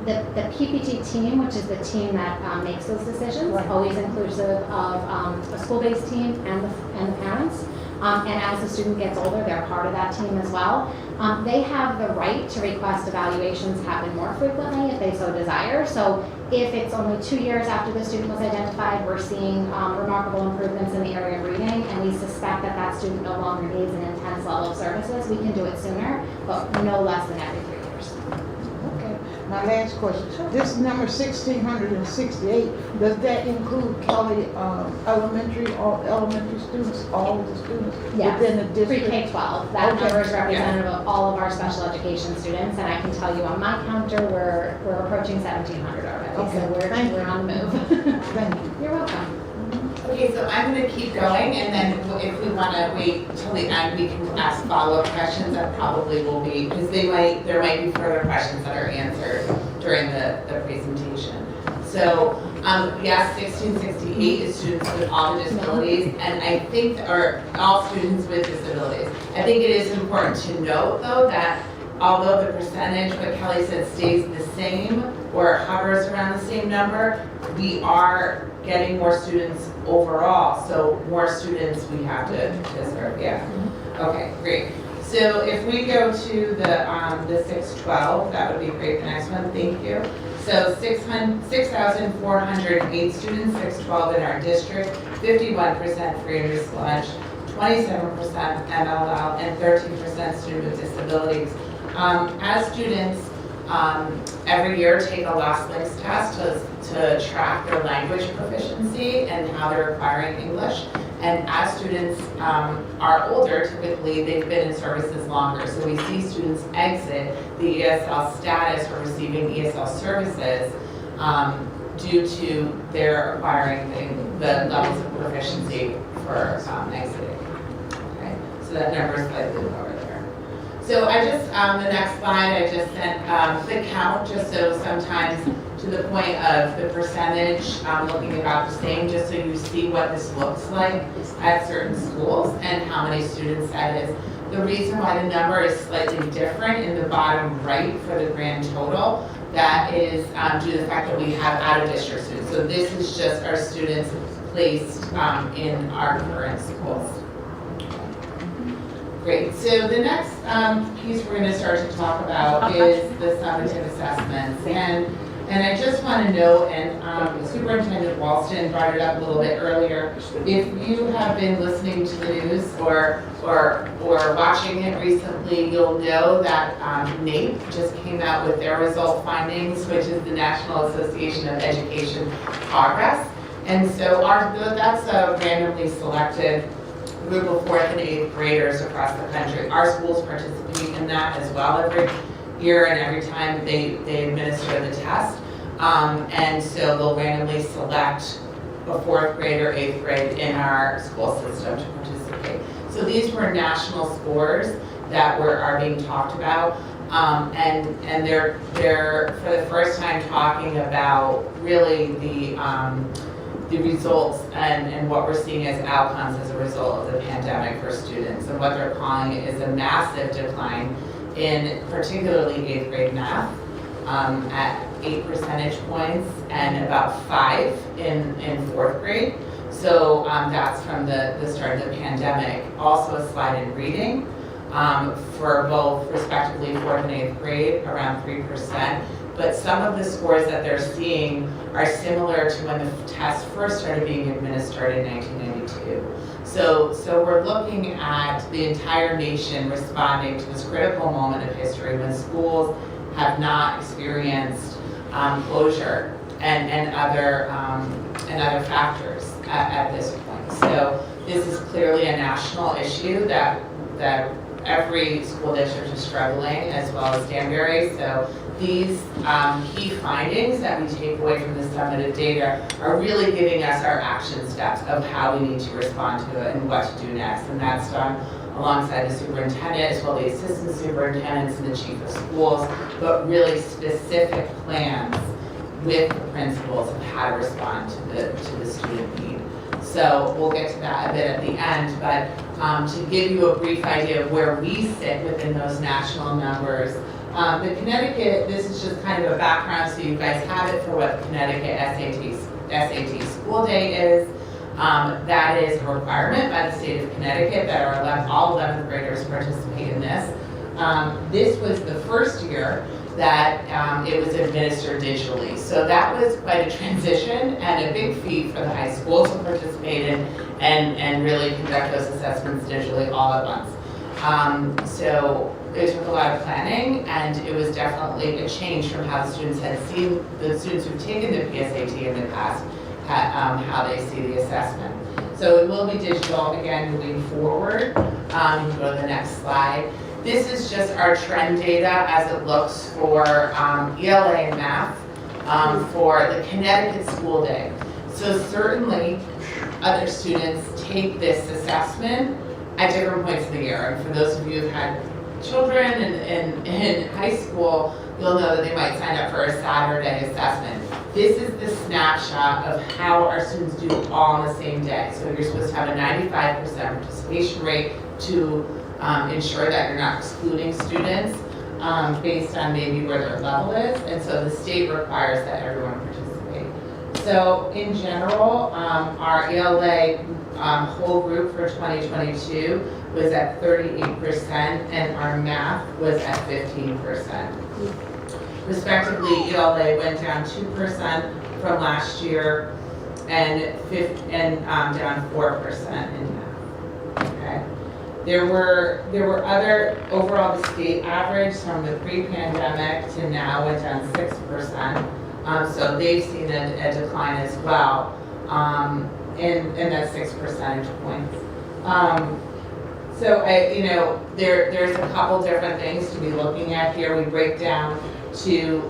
The PPT team, which is the team that makes those decisions, always inclusive of a school-based team and the parents. And as the student gets older, they're part of that team as well. They have the right to request evaluations happen more frequently if they so desire. So if it's only 2 years after the student was identified, we're seeing remarkable improvements in the area of reading, and we suspect that that student no longer needs an intense level of services, we can do it sooner, but no less than every 3 years. Okay, my last question. This number 1,668, does that include Kelly elementary, all elementary students, all of the students within the district? Pre-K-12. That Okay. number is representative of all of our special education students, and I can tell you on my counter, we're approaching 1,700 already. Okay, So thank you. we're on the move. Thank you. You're welcome. Okay, so I'm gonna keep going, and then if we wanna wait till the end, we can ask follow-up questions. That probably will be, because there might be further questions that are answered during the presentation. So, yes, 1668 is students with all the disabilities, and I think, or all students with disabilities. I think it is important to note, though, that although the percentage, what Kelly said, stays the same or hovers around the same number, we are getting more students overall, so more students we have to serve, yeah. Okay, great. So if we go to the 612, that would be great, the next one, thank you. So 6,408 students, 612 in our district, 51% free and reduced lunch, 27% MLL, and 13% student with disabilities. As students, every year take a Lost Links test to track their language proficiency and how they're acquiring English. And as students are older, typically they've been in services longer. So we see students exit the ESL status or receiving ESL services due to their acquiring the levels of proficiency for exiting. Okay, so that number is slightly lower there. So I just, the next slide, I just sent the count, just so sometimes to the point of the percentage, looking about the same, just so you see what this looks like at certain schools and how many students that is. The reason why the number is slightly different in the bottom right for the grand total, that is due to the fact that we have out-of-district students. So this is just our students placed in our current schools. Great, so the next piece we're going to start to talk about is the summative assessments. And I just want to note, and Superintendent Walston brought it up a little bit earlier, if you have been listening to the news or watching it recently, you'll know that NAEP just came out with their result findings, which is the National Association of Education Progress. And so that's a randomly selected group of 4th and 8th graders across the country. Our schools participate in that as well every year and every time they administer the test. And so they'll randomly select a 4th grade or 8th grade in our school system to participate. So these were national scores that are being talked about. And they're for the first time talking about really the results and what we're seeing as outcomes as a result of the pandemic for students. And what they're calling it is a massive decline in particularly 8th grade math at 8 percentage points and about 5 in 4th grade. So that's from the start of the pandemic. Also a slide in reading for both respectively 4th and 8th grade, around 3%. But some of the scores that they're seeing are similar to when the test first started being administered in 1992. So we're looking at the entire nation responding to this critical moment of history when schools have not experienced closure and other factors at this point. So this is clearly a national issue that every school district is struggling, as well as Danbury. So these key findings that we take away from the summative data are really giving us our action steps of how we need to respond to it and what to do next. And that's done alongside the superintendent, as well as the assistant superintendents and the chief of schools, but really specific plans with the principals of how to respond to the student need. So we'll get to that a bit at the end, but to give you a brief idea of where we sit within those national numbers, the Connecticut, this is just kind of a background so you guys have it for what the Connecticut SAT school day is. That is a requirement by the state of Connecticut that all 11th graders participate in this. This was the first year that it was administered digitally. So that was quite a transition and a big feat for the high school to participate in and really conduct those assessments digitally all at once. So it took a lot of planning, and it was definitely a change from how the students had seen, the students who've taken the PSAT in the past, how they see the assessment. So it will be digital again moving forward. You can go to the next slide. This is just our trend data as it looks for ELA and math for the Connecticut school day. So certainly other students take this assessment at different points of the year. And for those of you who've had children in high school, you'll know that they might sign up for a Saturday assessment. This is the snapshot of how our students do all on the same day. So you're supposed to have a 95% participation rate to ensure that you're not excluding students based on maybe where their level is. And so the state requires that everyone participate. So in general, our ELA whole group for 2022 was at 38% and our math was at 15%. Respectively, ELA went down 2% from last year and down 4% in math. Okay. There were other, overall the state average from the pre-pandemic to now went down 6%. So they've seen a decline as well. And that's 6 percentage points. So there's a couple different things to be looking at here. We break down to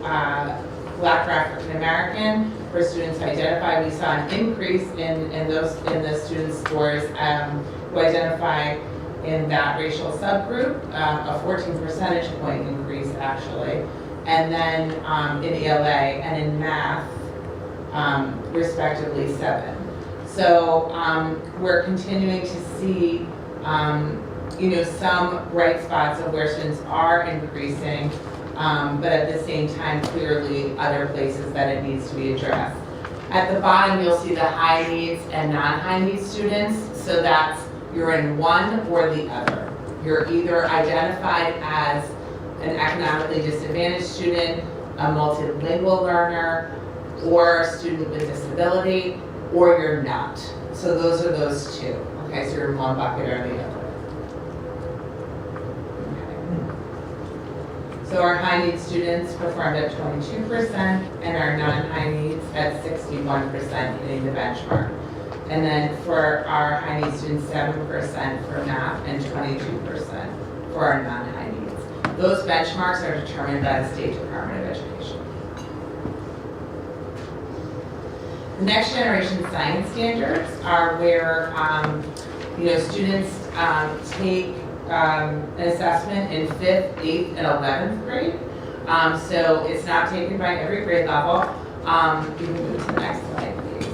Black or African American for students identified. We saw an increase in the student scores who identify in that racial subgroup, a 14 percentage point increase actually, and then in ELA and in math, respectively 7. So we're continuing to see some bright spots of where students are increasing, but at the same time, clearly other places that it needs to be addressed. At the bottom, you'll see the high needs and non-high needs students. So that's, you're in one or the other. You're either identified as an economically disadvantaged student, a multilingual learner, or a student with disability, or you're not. So those are those two. Okay, so you're in one bucket or the other. So our high needs students performed at 22% and our non-high needs at 61%, hitting the benchmark. And then for our high needs students, 7% for math and 22% for our non-high needs. Those benchmarks are determined by the State Department of Education. The next generation science standards are where students take an assessment in 5th, 8th, and 11th grade. So it's not taken by every grade level. You can move to the next slide, please.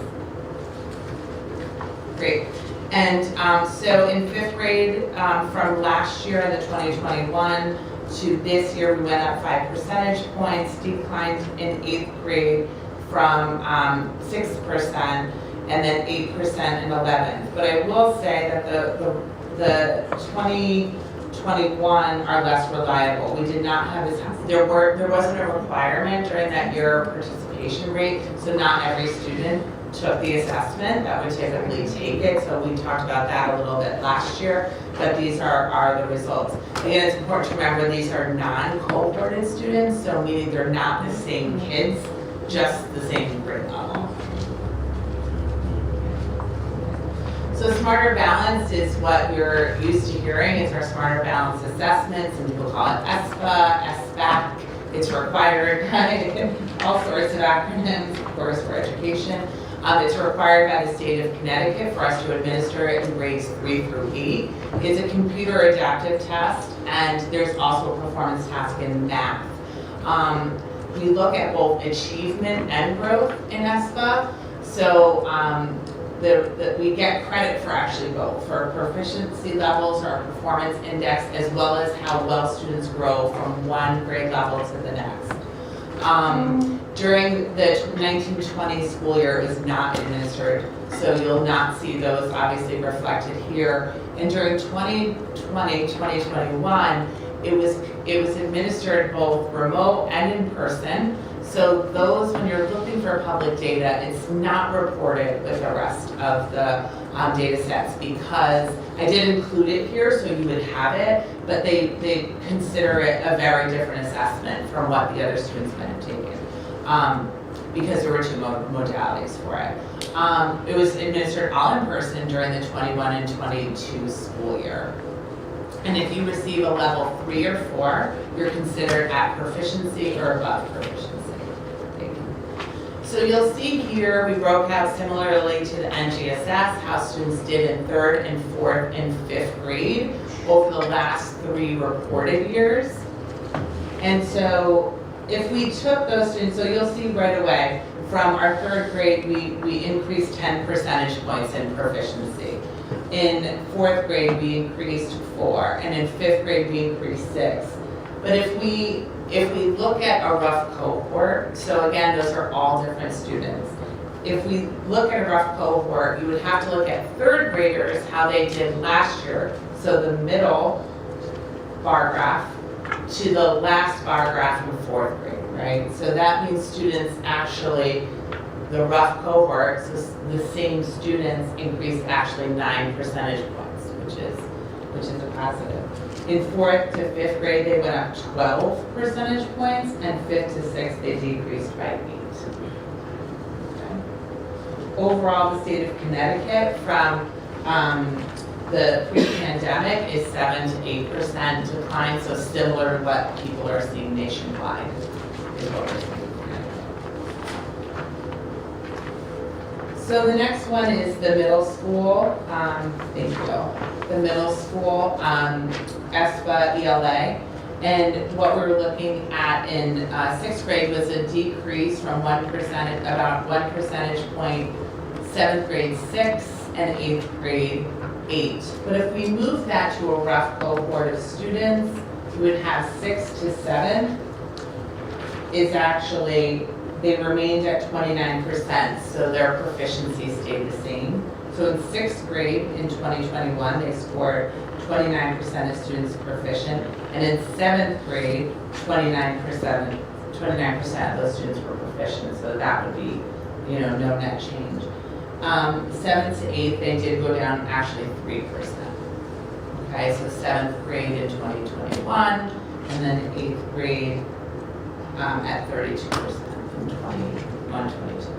Great. And so in 5th grade, from last year, the 2021, to this year, we went up 5 percentage points, declined in 8th grade from 6% and then 8% in 11th. But I will say that the 2021 are less reliable. We did not have as, there wasn't a requirement during that year participation rate, so not every student took the assessment that would typically take it. So we talked about that a little bit last year, but these are the results. Again, it's important to remember these are non-cohorted students, so meaning they're not the same kids, just the same grade level. So Smarter Balanced is what you're used to hearing. It's our Smarter Balanced assessments, and people call it ESPA, SBAC. It's required by all sorts of acronyms, of course, for education. It's required by the state of Connecticut for us to administer it in grades 3 through 8. It's a computer adaptive test, and there's also a performance task in math. We look at both achievement and growth in ESPA. So we get credit for actually both, for proficiency levels, our performance index, as well as how well students grow from one grade level to the next. During the 1920 school year, it was not administered, so you'll not see those obviously reflected here. And during 2020, 2021, it was administered both remote and in person. So those, when you're looking for public data, it's not reported with the rest of the data sets, because I did include it here so you would have it, but they consider it a very different assessment from what the other students might have taken, because there were two modalities for it. It was administered all in person during the 21 and 22 school year. And if you receive a level 3 or 4, you're considered at proficiency or above proficiency. So you'll see here, we broke out similarly to the NGSS, how students did in 3rd and 4th and 5th grade over the last 3 reported years. And so if we took those students, so you'll see right away, from our 3rd grade, we increased 10 percentage points in proficiency. In 4th grade, we increased 4, and in 5th grade, we increased 6. But if we look at a rough cohort, so again, those are all different students. If we look at a rough cohort, you would have to look at 3rd graders, how they did last year, so the middle bar graph, to the last bar graph in 4th grade, right? So that means students actually, the rough cohort, so the same students increased actually 9 percentage points, which is a positive. In 4th to 5th grade, they went up 12 percentage points, and 5th to 6th, they decreased by 8. Okay. Overall, the state of Connecticut from the pre-pandemic is 7 to 8% decline, so similar to what people are seeing nationwide is what we're seeing. So the next one is the middle school, thank you. The middle school, ESPA ELA. And what we're looking at in 6th grade was a decrease from about 1 percentage point, 7th grade 6 and 8th grade 8. But if we move that to a rough cohort of students, we would have 6 to 7 is actually, they remained at 29%, so their proficiency stayed the same. So in 6th grade in 2021, they scored 29% of students proficient, and in 7th grade, 29% of those students were proficient, so that would be, no net change. 7th to 8th, they did go down actually 3%. Okay, so 7th grade in 2021, and then 8th grade at 32% from 21, 22.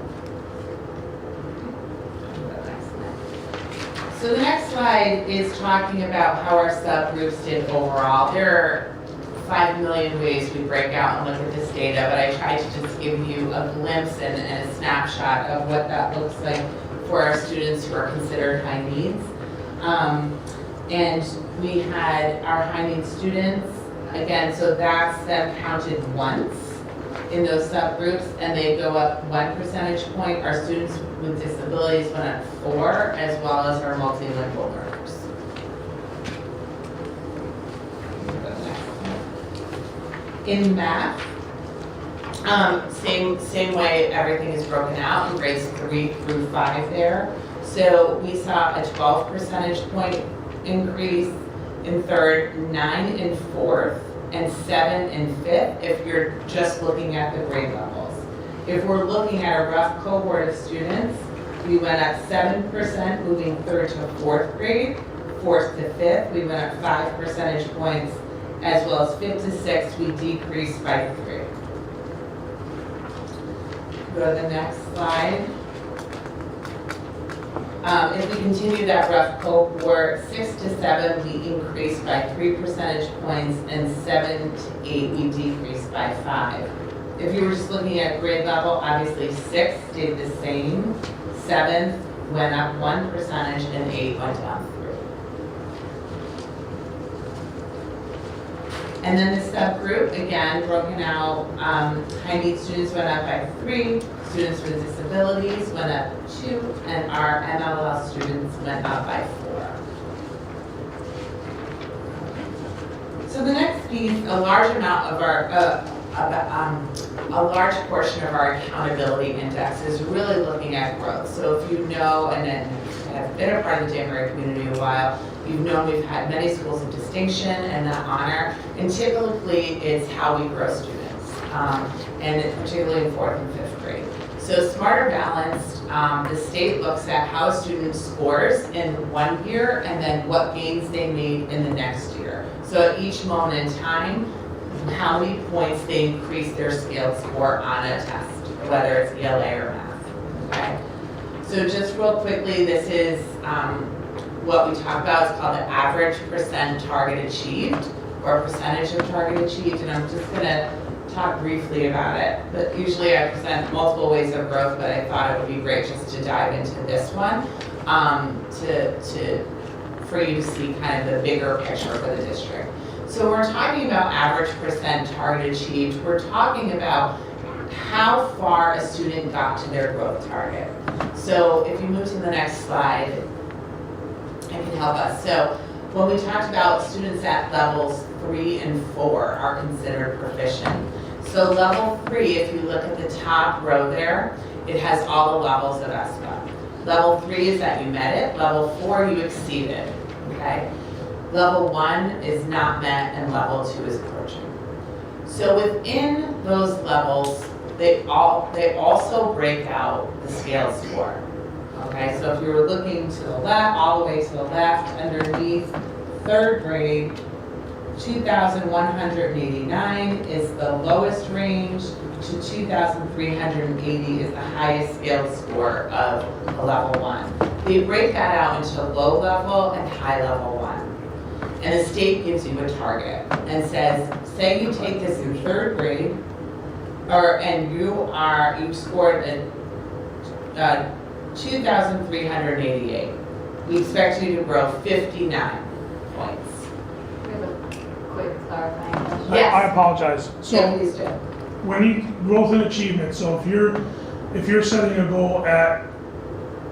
So the next slide is talking about how our subgroups did overall. There are 5 million ways we break out and look at this data, but I tried to just give you a glimpse and a snapshot of what that looks like for our students who are considered high needs. And we had our high needs students, again, so that's them counted once in those subgroups, and they go up 1 percentage point. Our students with disabilities went up 4, as well as our multilingual learners. In math, same way everything is broken out in grades 3 through 5 there. So we saw a 12 percentage point increase in 3rd, 9 in 4th, and 7 in 5th if you're just looking at the grade levels. If we're looking at a rough cohort of students, we went up 7% moving 3rd to 4th grade. 4th to 5th, we went up 5 percentage points, as well as 5th to 6th, we decreased by 3. Go to the next slide. If we continue that rough cohort, 6 to 7, we increased by 3 percentage points, and 7 to 8, we decreased by 5. If you were just looking at grade level, obviously 6 stayed the same, 7 went up 1 percentage, and 8 went down 3. And then the subgroup, again, broken out, high need students went up by 3, students with disabilities went up 2, and our MLL students went up by 4. So the next piece, a large amount of our, a large portion of our accountability index is really looking at growth. So if you know, and then have been a part of the Danbury community a while, you've known we've had many schools of distinction and that honor, and typically it's how we grow students, and particularly in 4th and 5th grade. So Smarter Balanced, the state looks at how a student scores in one year and then what gains they made in the next year. So at each moment in time, how many points they increase their scaled score on a test, whether it's ELA or math, okay? So just real quickly, this is what we talk about. It's called the average percent target achieved, or percentage of target achieved, and I'm just gonna talk briefly about it. But usually I present multiple ways of growth, but I thought it would be great just to dive into this one, for you to see kind of the bigger picture for the district. So we're talking about average percent target achieved. We're talking about how far a student got to their growth target. So if you move to the next slide, it can help us. So when we talked about students at levels 3 and 4 are considered proficient. So level 3, if you look at the top row there, it has all the levels of ESPA. Level 3 is that you met it. Level 4, you exceeded, okay? Level 1 is not met, and level 2 is approaching. So within those levels, they also break out the scale score. Okay, so if you were looking to the left, all the way to the left, underneath 3rd grade, 2,189 is the lowest range to 2,380 is the highest scale score of a level 1. They break that out into low level and high level 1. And the state gives you a target and says, say you take this in 3rd grade, and you scored a 2,388. We expect you to grow 59 points. We have a quick clarifying question. Yes. I apologize. So Yeah, please do. when you growth and achievement, so if you're setting a goal at,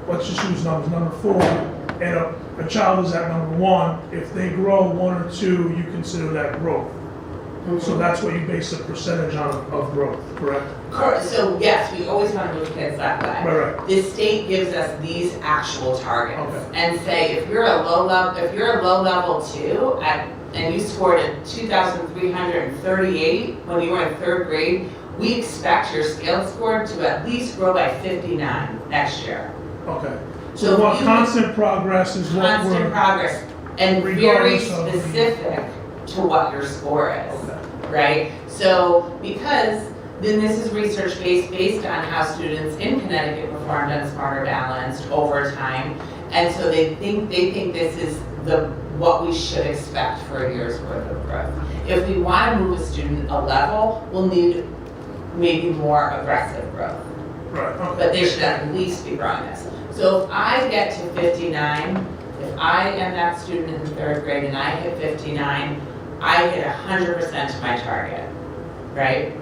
let's just use numbers, number 4, and a child is at number 1, if they grow 1 or 2, you consider that growth. So that's what you base the percentage on of growth, correct? Correct. So yes, we always want to move kids that way. Right. The state gives us these actual targets Okay. and say if you're a low level 2 and you scored a 2,338 when you were in 3rd grade, we expect your scale score to at least grow by 59 next year. Okay. So So what you- constant progress is what Constant we're, progress and very regardless of the- specific to what your score is. okay. Right? So, because then this is research based on how students in Connecticut performed on Smarter Balanced over time, and so they think this is what we should expect for a year's worth of growth. If we want to move a student a level, we'll need maybe more aggressive growth, Right, okay. but they should at least be growing this. So if I get to 59, if I am that student in 3rd grade and I hit 59, I hit 100% to my target, right?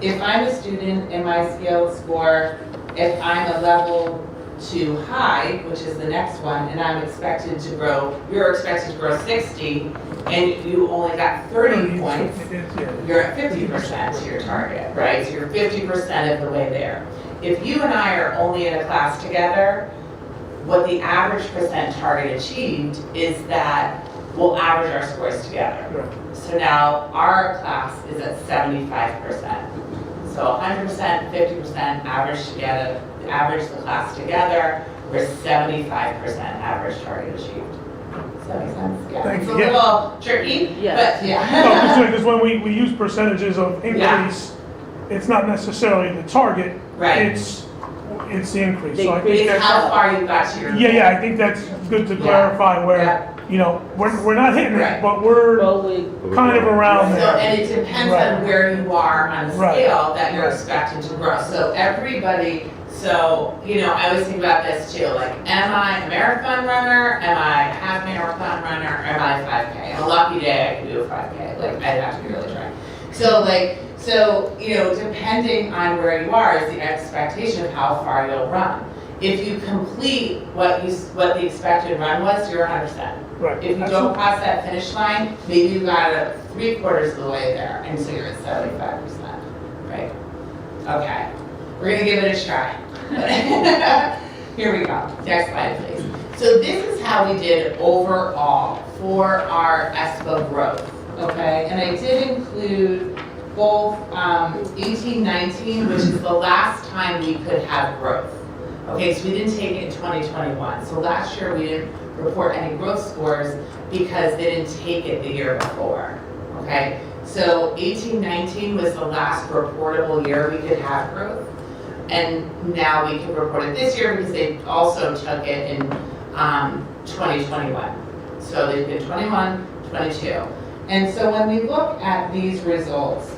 If I'm a student in my scaled score, if I'm a level 2 high, which is the next one, and you're expected to grow 60, and you only got 30 points, you're at 50% to your target, right? So you're 50% of the way there. If you and I are only in a class together, what the average percent target achieved is that we'll average our scores together. Right. So now our class is at 75%. So 100%, 50% average together, average the class together, we're 75% average target achieved. Does that make sense? Yeah. Thank It's you. a little tricky, Yes. but No, yeah. because when we use percentages of increase, it's not necessarily the target. Right. It's it's the increase. The So I think It's that's, how far you got to your. yeah, I think that's good to Yeah. clarify where, Yeah. you know, we're not hitting Right. it, but we're Well, we, kind of around So, there. and it depends Right. on where you are on the Right. scale that you're Right. expecting to grow. So everybody, so, you know, I always think about this too, like, am I a marathon runner? Am I a half marathon runner? Am I 5K? On a lucky day, I can do a 5K, like, I'd have to be really trying. So, you know, depending on where you are is the expectation of how far you'll run. If you complete what the expected run was, you're 100%. Right. If you don't cross that finish line, maybe you got it 3/4 of the way there, and so you're at 75%, right? Okay, we're gonna give it a try. Here we go, next slide, please. So this is how we did overall for our ESPA growth, okay? And I did include both 18-19, which is the last time we could have growth. Okay, so we didn't take it in 2021. So last year we didn't report any growth scores because they didn't take it the year before, okay? So 18-19 was the last reportable year we could have growth. And now we can report it this year because they also took it in 2021. So they did 21, 22. And so when we look at these results,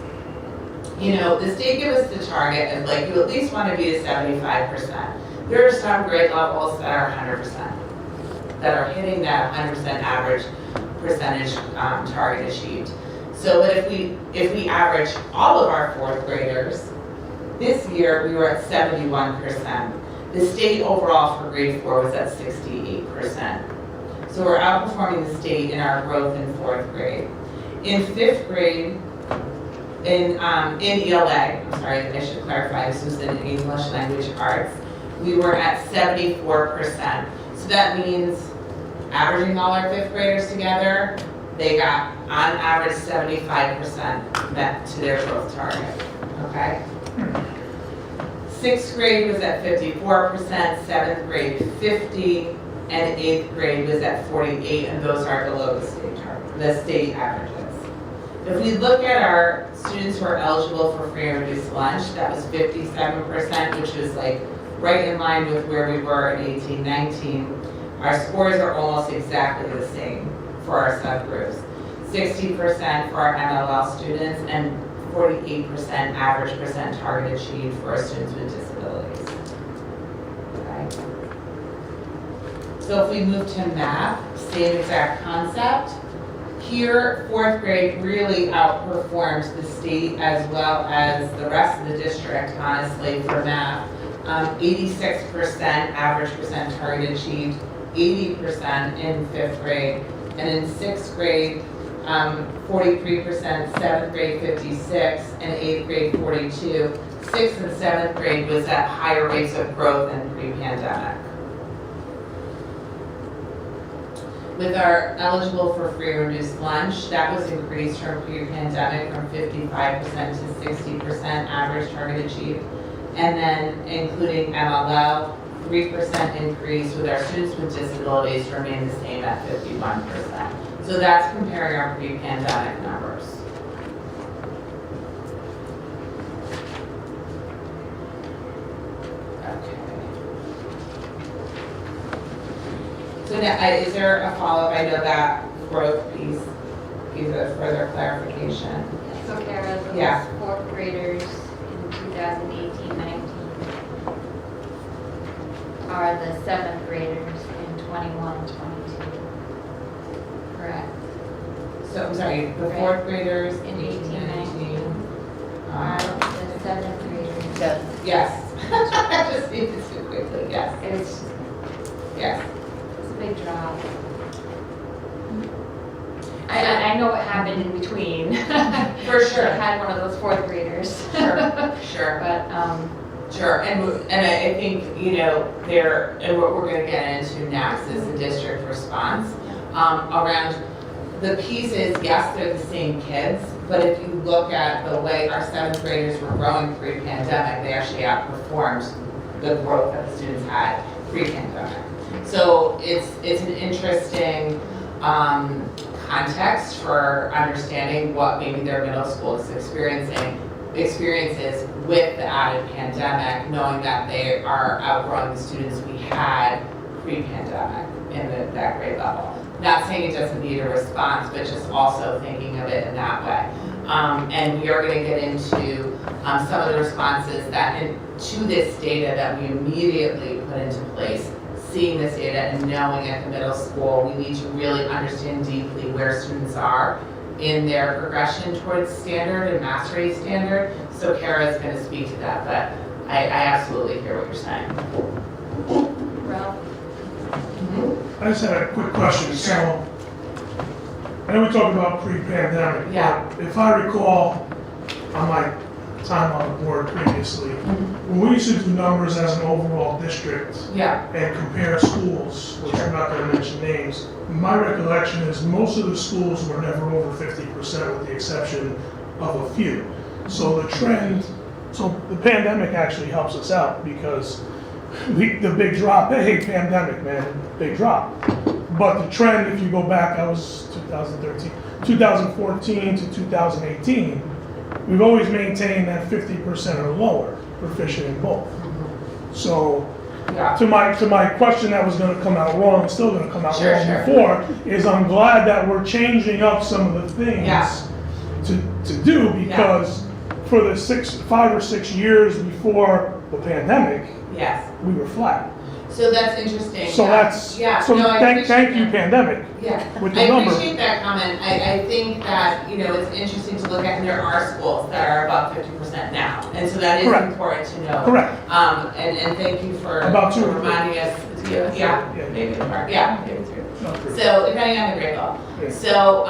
you know, the state gave us the target of like, you at least want to be at 75%. There are some grade levels that are 100%, that are hitting that 100% average percentage target achieved. So but if we average all of our fourth graders, this year we were at 71%. The state overall for grade 4 was at 68%. So we're outperforming the state in our growth in fourth grade. In fifth grade, in ELA, I'm sorry, I should clarify, this was in English Language Arts, we were at 74%. So that means averaging all our fifth graders together, they got on average 75% met to their growth target, okay? Sixth grade was at 54%, seventh grade 50%, and eighth grade was at 48%, and those are below the state target, the state averages. If we look at our students who are eligible for free and reduced lunch, that was 57%, which was like right in line with where we were in 18-19. Our scores are almost exactly the same for our subgroups. 60% for our MLL students and 48% average percent target achieved for our students with disabilities. Okay. So if we move to math, same exact concept. Here, fourth grade really outperforms the state as well as the rest of the district, honestly, for math. 86% average percent target achieved, 80% in fifth grade, and in sixth grade, 43%, seventh grade 56, and eighth grade 42. Sixth and seventh grade was at higher rates of growth than pre-pandemic. With our eligible for free or reduced lunch, that was increased from pre-pandemic from 55% to 60% average target achieved. And then including MLL, 3% increase with our students with disabilities remain the same at 51%. So that's comparing our pre-pandemic numbers. Okay. So now, is there a follow-up? I know that growth piece gives a further clarification. So Kara, those Yeah. fourth graders in 2018-19 are the seventh graders in 21-22. Correct. So I'm sorry, the fourth graders In 18-19 are um, the seventh graders. yes. I just need this too quickly, yes, It's yes. a big drop. I know what happened in between. For sure. I had one of those fourth graders. Sure. But, Sure, and I think, you know, and what we're gonna get into next is the district response. Around the pieces, yes, they're the same kids, but if you look at the way our seventh graders were growing pre-pandemic, they actually outperformed the growth that the students had pre-pandemic. So it's an interesting context for understanding what maybe their middle school is experiencing experiences with the added pandemic, knowing that they are outgrowing the students we had pre-pandemic in that grade level. Not saying it doesn't need a response, but just also thinking of it in that way. And we are going to get into some of the responses that to this data that we immediately put into place. Seeing this data and knowing at the middle school, we need to really understand deeply where students are in their progression towards standard and mastery standard. So Kara is going to speak to that, but I absolutely hear what you're saying. Ralph? I just had a quick question. So, I know we talked about pre-pandemic. Yeah. But if I recall on my time on the board previously, when we used to do numbers as an overall district and compare schools, which I'm not going to mention names, my recollection is most of the schools were never over 50% with the exception of a few. So the trend, so the pandemic actually helps us out because the big drop, hey, pandemic, man, big drop. But the trend, if you go back, that was 2013, 2014 to 2018, we've always maintained that 50% or lower proficient in both. So to my question that was going to come out wrong, it's still going to come out wrong before, is I'm glad that we're changing up some of the things to do because for the 5 or 6 years before the pandemic, we were flat. So that's interesting. So thank you, pandemic. With the I number. appreciate that comment. I think that, it's interesting to look at, and there are schools that are above 50% now. And so that is important to know. Correct. And thank you for reminding us. Maybe So depending on the grade level. So,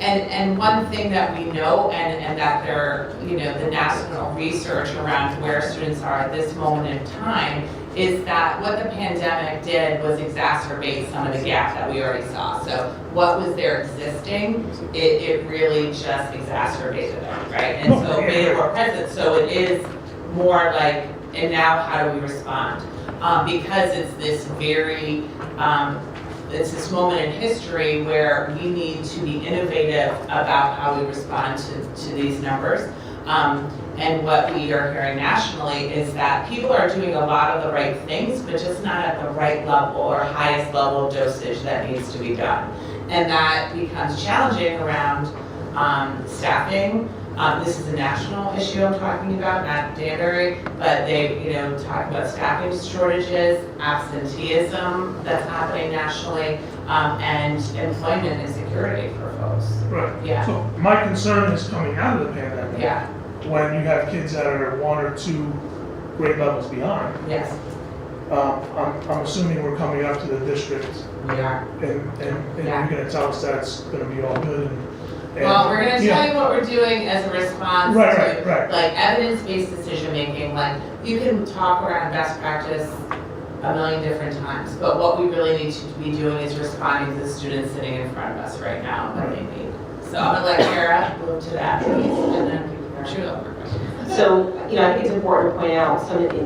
and one thing that we know, and that there, the national research around where students are at this moment in time, is that what the pandemic did was exacerbate some of the gaps that we already saw. So what was there existing, it really just exacerbated it, right? And so made it more present. So it is more like, and now how do we respond? Because it's this very, it's this moment in history where we need to be innovative about how we respond to these numbers. And what we are hearing nationally is that people are doing a lot of the right things, but just not at the right level or highest level of dosage that needs to be done. And that becomes challenging around staffing. This is a national issue I'm talking about, not Danbury, but they, talk about staffing shortages, absenteeism that's happening nationally, and employment insecurity for folks. Right. Yeah. So my concern is coming out of the pandemic. When you have kids that are 1 or 2 grade levels behind. Yes. I'm assuming we're coming up to the district. We are. And you're going to tell us that's going to be all good. Well, we're going to tell you what we're doing as a response to right. evidence-based decision making. Like, you can talk around best practice a million different times, but what we really need to be doing is responding to the students sitting in front of us right now that they need. So I'm going to let Kara move to that piece, and then So, I think it's important to point out some of the,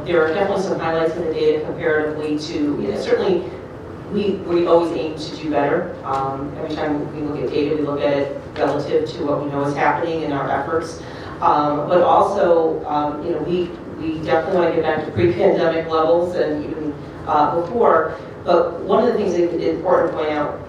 there are definitely some highlights in the data comparatively to, certainly we always aim to do better. Every time we look at data, we look at it relative to what we know is happening in our efforts. But also, we definitely want to get back to pre-pandemic levels and even before. But one of the things that is important to point out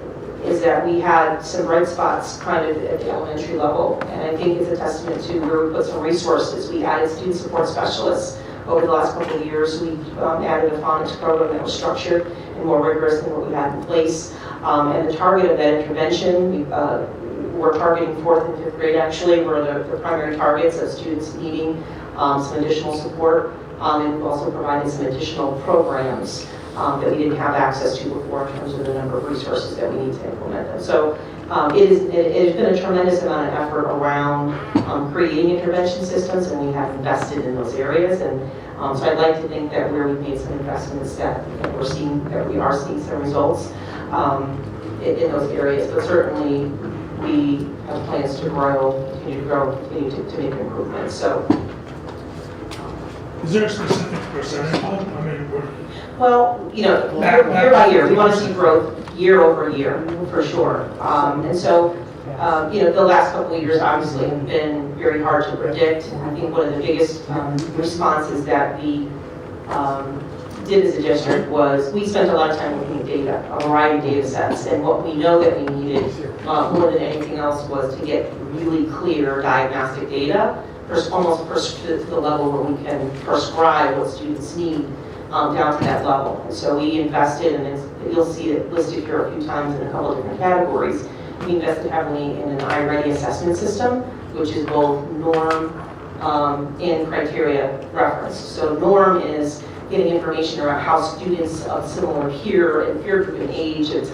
is that we had some bright spots kind of at the elementary level, and I think it's a testament to where we put some resources. We added student support specialists over the last couple of years. We added a phonics program that was structured and more rigorous than what we had in place. And the target of that intervention, we're targeting 4th and 5th grade actually, were the primary targets of students needing some additional support. And we've also provided some additional programs that we didn't have access to before in terms of the number of resources that we need to implement them. So it has been a tremendous amount of effort around creating intervention systems, and we have invested in those areas. And so I'd like to think that where we've made some investments that we are seeing some results in those areas. But certainly we have plans to continue to make improvements. So. Is there a specific percentage? I mean, well, year by year, we want to see growth year over year, for sure. And so The last couple of years obviously have been very hard to predict. I think one of the biggest responses that we did as a district was we spent a lot of time looking at data, a variety of data sets, and what we know that we needed more than anything else was to get really clear diagnostic data, almost to the level where we can prescribe what students need down to that level. And so we invested, and you'll see it listed here a few times in a couple of different categories. We invested heavily in an iReady assessment system, which is both norm and criteria referenced. So norm is getting information around how students of similar peer and peer group and age at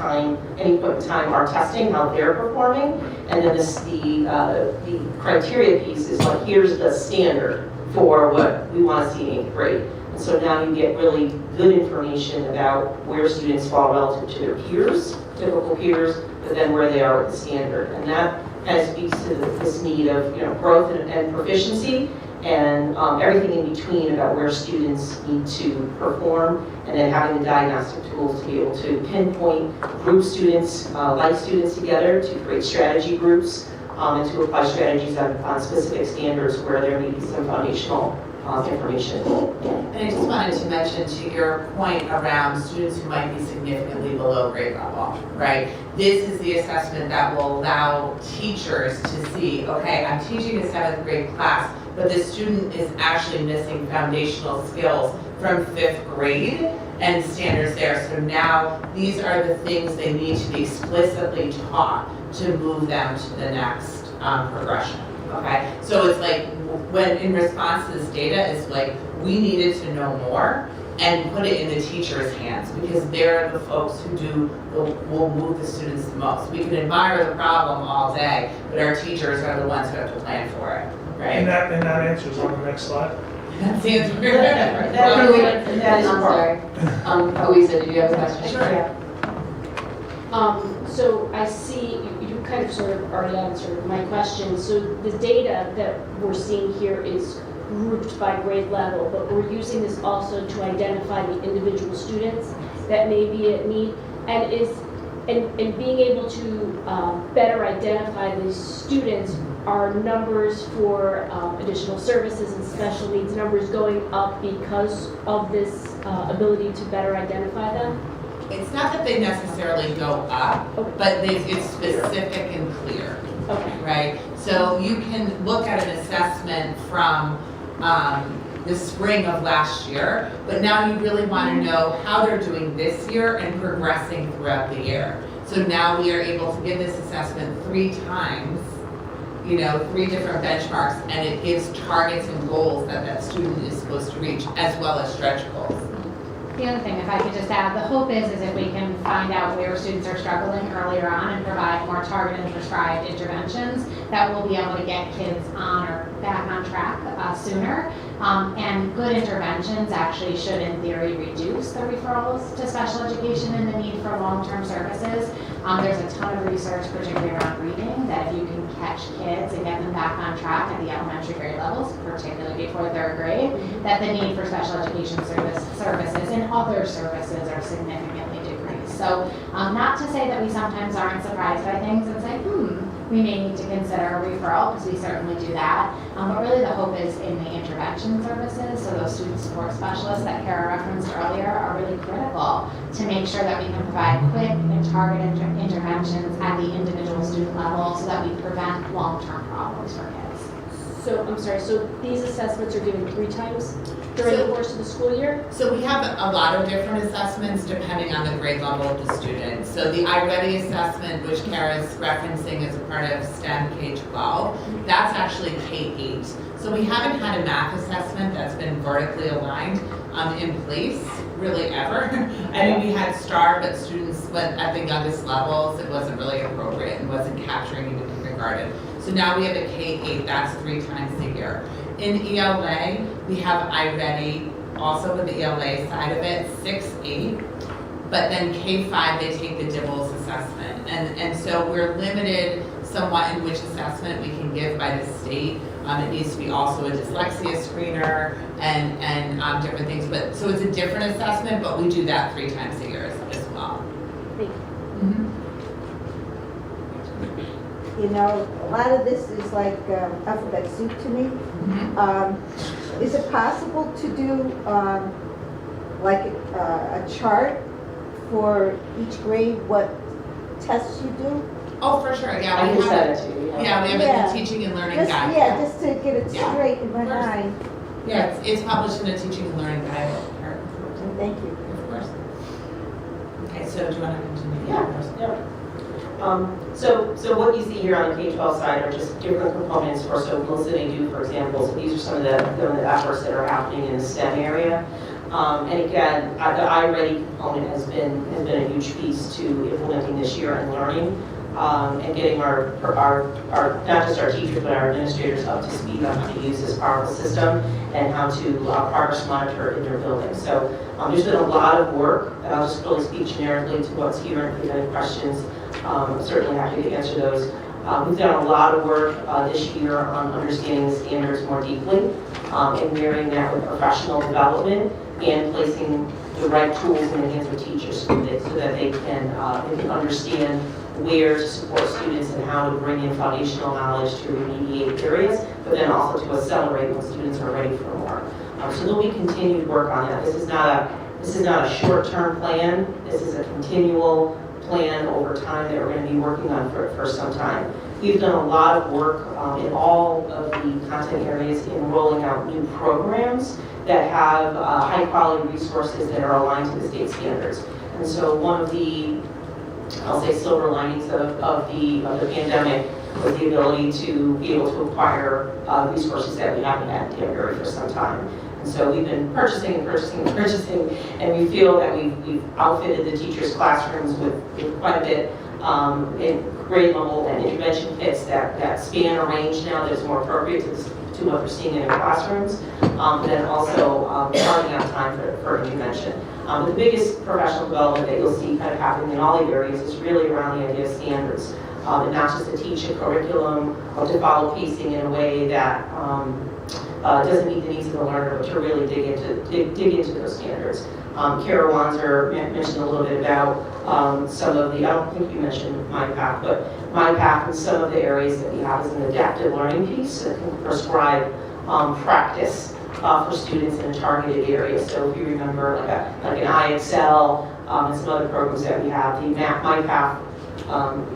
any point in time are testing, how they're performing. And then the criteria piece is like, here's the standard for what we want to see in 8th grade. And so now you get really good information about where students fall relative to their peers, typical peers, but then where they are with the standard. And that kind of speaks to this need of growth and proficiency, and everything in between about where students need to perform, and then having the diagnostic tools to be able to pinpoint group students, like students together to create strategy groups, and to apply strategies on specific standards where there may be some foundational information. And I just wanted to mention to your point around students who might be significantly below grade level, right? This is the assessment that will allow teachers to see, okay, I'm teaching a 7th grade class, but the student is actually missing foundational skills from 5th grade and standards there. So now these are the things they need to be explicitly taught to move them to the next progression, okay? So it's like, when in response to this data, is like, we needed to know more and put it in the teacher's hands, because they're the folks who will move the students the most. We can admire the problem all day, but our teachers are the ones who have to plan for it, right? And that answers on the next slide. That seems I'm sorry. Louisa, did you have a question? Sure. So I see you kind of sort of already answered my question. So the data that we're seeing here is grouped by grade level, but we're using this also to identify the individual students that may be at need, and being able to better identify these students. Are numbers for additional services and special needs numbers going up because of this ability to better identify them? It's not that they necessarily go up, but it's specific and clear. Okay. Right? So you can look at an assessment from the spring of last year, but now you really want to know how they're doing this year and progressing throughout the year. So now we are able to give this assessment 3 times, 3 different benchmarks, and it gives targets and goals that student is supposed to reach, as well as stretch goals. The other thing, if I could just add, the hope is if we can find out where students are struggling earlier on and provide more targeted and prescribed interventions, that we'll be able to get kids on or back on track sooner. And good interventions actually should, in theory, reduce the referrals to special education and the need for long-term services. There's a ton of research, particularly around reading, that if you can catch kids and get them back on track at the elementary grade levels, particularly before 3rd grade, that the need for special education services and other services are significantly decreased. So not to say that we sometimes aren't surprised by things and say, we may need to consider a referral, because we certainly do that. But really the hope is in the intervention services, so those student support specialists that Kara referenced earlier are really critical to make sure that we can provide quick and targeted interventions at the individual student level so that we prevent long-term problems for kids. So, I'm sorry, so these assessments are given 3 times during the course of the school year? So we have a lot of different assessments depending on the grade level of the student. So the iReady assessment, which Kara's referencing as a part of STEM K-12, that's actually K-8. So we haven't had a math assessment that's been vertically aligned in place, really ever. I mean, we had STAR, but students went at the youngest levels. It wasn't really appropriate and wasn't capturing even kindergarten. So now we have a K-8, that's 3 times a year. In ELA, we have iReady, also with the ELA side of it, 6-8. But then K-5, they take the DIBELS assessment. And so we're limited somewhat in which assessment we can give by the state. It needs to be also a dyslexia screener and different things. But so it's a different assessment, but we do that 3 times a year as well. Thank you. you know, a lot of this is like alphabet soup to me. Is it possible to do like a chart for each grade, what tests you do? Oh, for sure, yeah. I we can have send it to you. Yeah, we have Yeah. a teaching and learning Just, guide. yeah, just to get it Yeah. straight in my Of course. mind. Yeah, it's published in a teaching and learning guide. Thank you. Of course. Okay, so do you want to continue? Yeah. So what you see here on the K-12 side are just different components for, so Melissa they do, for example, so these are some of the efforts that are happening in the STEM area. And again, the iReady component has been a huge piece to implementing this year and learning, and getting our not just our teachers, but our administrators up to speed on how to use this powerful system and how to progress monitor in their building. So there's been a lot of work, and I'll just really speak generically to what's here, and if you have any questions, I'm certainly happy to answer those. We've done a lot of work this year on understanding the standards more deeply, and marrying that with professional development and placing the right tools in the hands of teachers so that they can understand where to support students and how to bring in foundational knowledge to remediate areas, but then also to accelerate when students are ready for more. So there'll be continued work on that. This is not a short-term plan. This is a continual plan over time that we're going to be working on for some time. We've done a lot of work in all of the content areas in rolling out new programs that have high-quality resources that are aligned to the state standards. And so one of the, I'll say, silver linings of the pandemic was the ability to be able to acquire resources that we haven't had in Danbury for some time. And so we've been purchasing, and we feel that we've outfitted the teachers' classrooms with quite a bit in grade level and intervention kits that span a range now that's more appropriate to what we're seeing in our classrooms, but then also carving out time for intervention. The biggest professional development that you'll see kind of happening in all the areas is really around the idea of standards, and not just to teach a curriculum or to follow pacing in a way that doesn't meet the needs of the learner, but to really dig into those standards. Kara Wanzer mentioned a little bit about some of the, I don't think you mentioned MyPath, but MyPath and some of the areas that we have as an adaptive learning piece that can prescribe practice for students in a targeted area. So if you remember like an iExcel and some other programs that we have, the MyPath,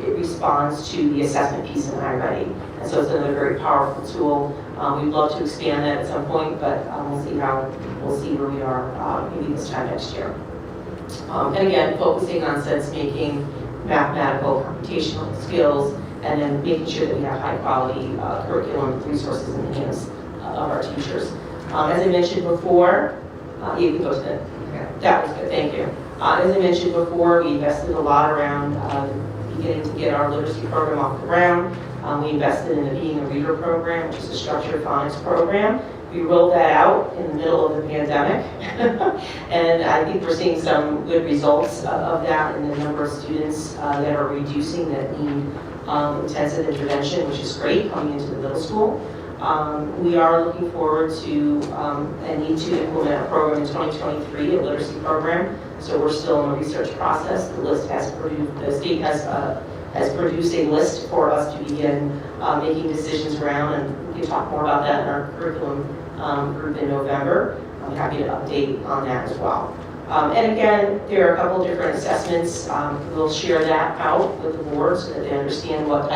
it responds to the assessment piece in iReady. And so it's another very powerful tool. We'd love to expand that at some point, but we'll see where we are maybe this time next year. And again, focusing on sense making, mathematical, computational skills, and then making sure that we have high quality curriculum resources in the hands of our teachers. As I mentioned before, you can go to that was good, thank you. As I mentioned before, we invested a lot around beginning to get our literacy program off the ground. We invested in the Being a Reader program, which is a structured phonics program. We rolled that out in the middle of the pandemic, and I think we're seeing some good results of that in the number of students that are reducing that need intensive intervention, which is great coming into the middle school. We are looking forward to and need to implement a program in 2023, a literacy program. So we're still in the research process. The list has produced, the state has produced a list for us to begin making decisions around, and we can talk more about that in our curriculum group in November. I'm happy to update on that as well. And again, there are a couple different assessments. We'll share that out with the board so that they understand what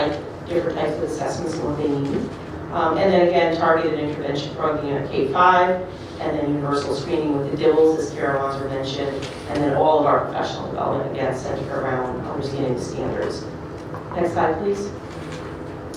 different types of assessments and what they need. And then again, targeted intervention program at K-5, and then universal screening with the DIBLs, as Kara Wanzer mentioned, and then all of our professional development, again, centered around understanding the standards. Next slide, please.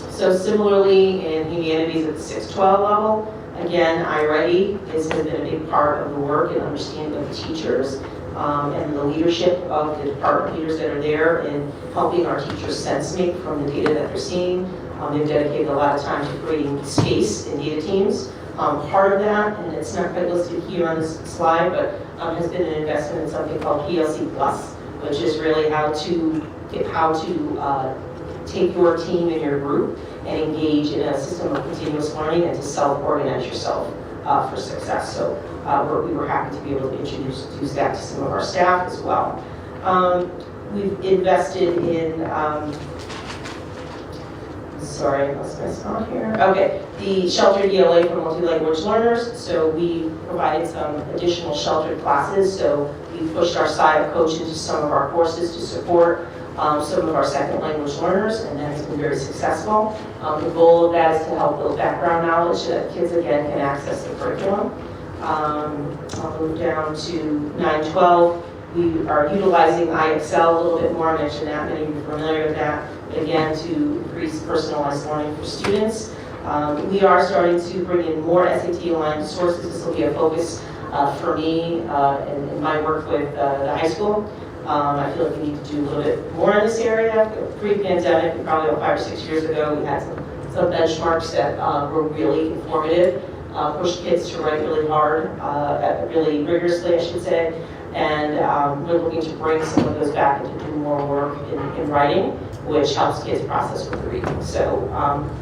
So similarly, in humanities at the 6-12 level, again, iReady has been a big part of the work and understanding of the teachers and the leadership of the department leaders that are there in helping our teachers sense make from the data that they're seeing. They've dedicated a lot of time to creating space in data teams. Part of that, and it's not quite listed here on this slide, but has been an investment in something called PLC Plus, which is really how to take your team and your group and engage in a system of continuous learning and to self-organize yourself for success. So we were happy to be able to introduce that to some of our staff as well. sorry, I lost my spot here. Okay, the sheltered ELA for multi-language learners. So we provided some additional sheltered classes. So we pushed our SIA coach into some of our courses to support some of our second language learners, and that has been very successful. The goal of that is to help build background knowledge so that kids, again, can access the curriculum. I'll move down to 912. We are utilizing IXL a little bit more. I mentioned that, many of you are familiar with that. Again, to increase personalized learning for students. We are starting to bring in more SAT-aligned sources. This will be a focus for me in my work with the high school. I feel like we need to do a little bit more in this area. Pre-pandemic, probably about 5 or 6 years ago, we had some benchmarks that were really informative, pushed kids to write really hard, really rigorously, I should say. And we're looking to bring some of those back and to do more work in writing, which helps kids process what they're reading. So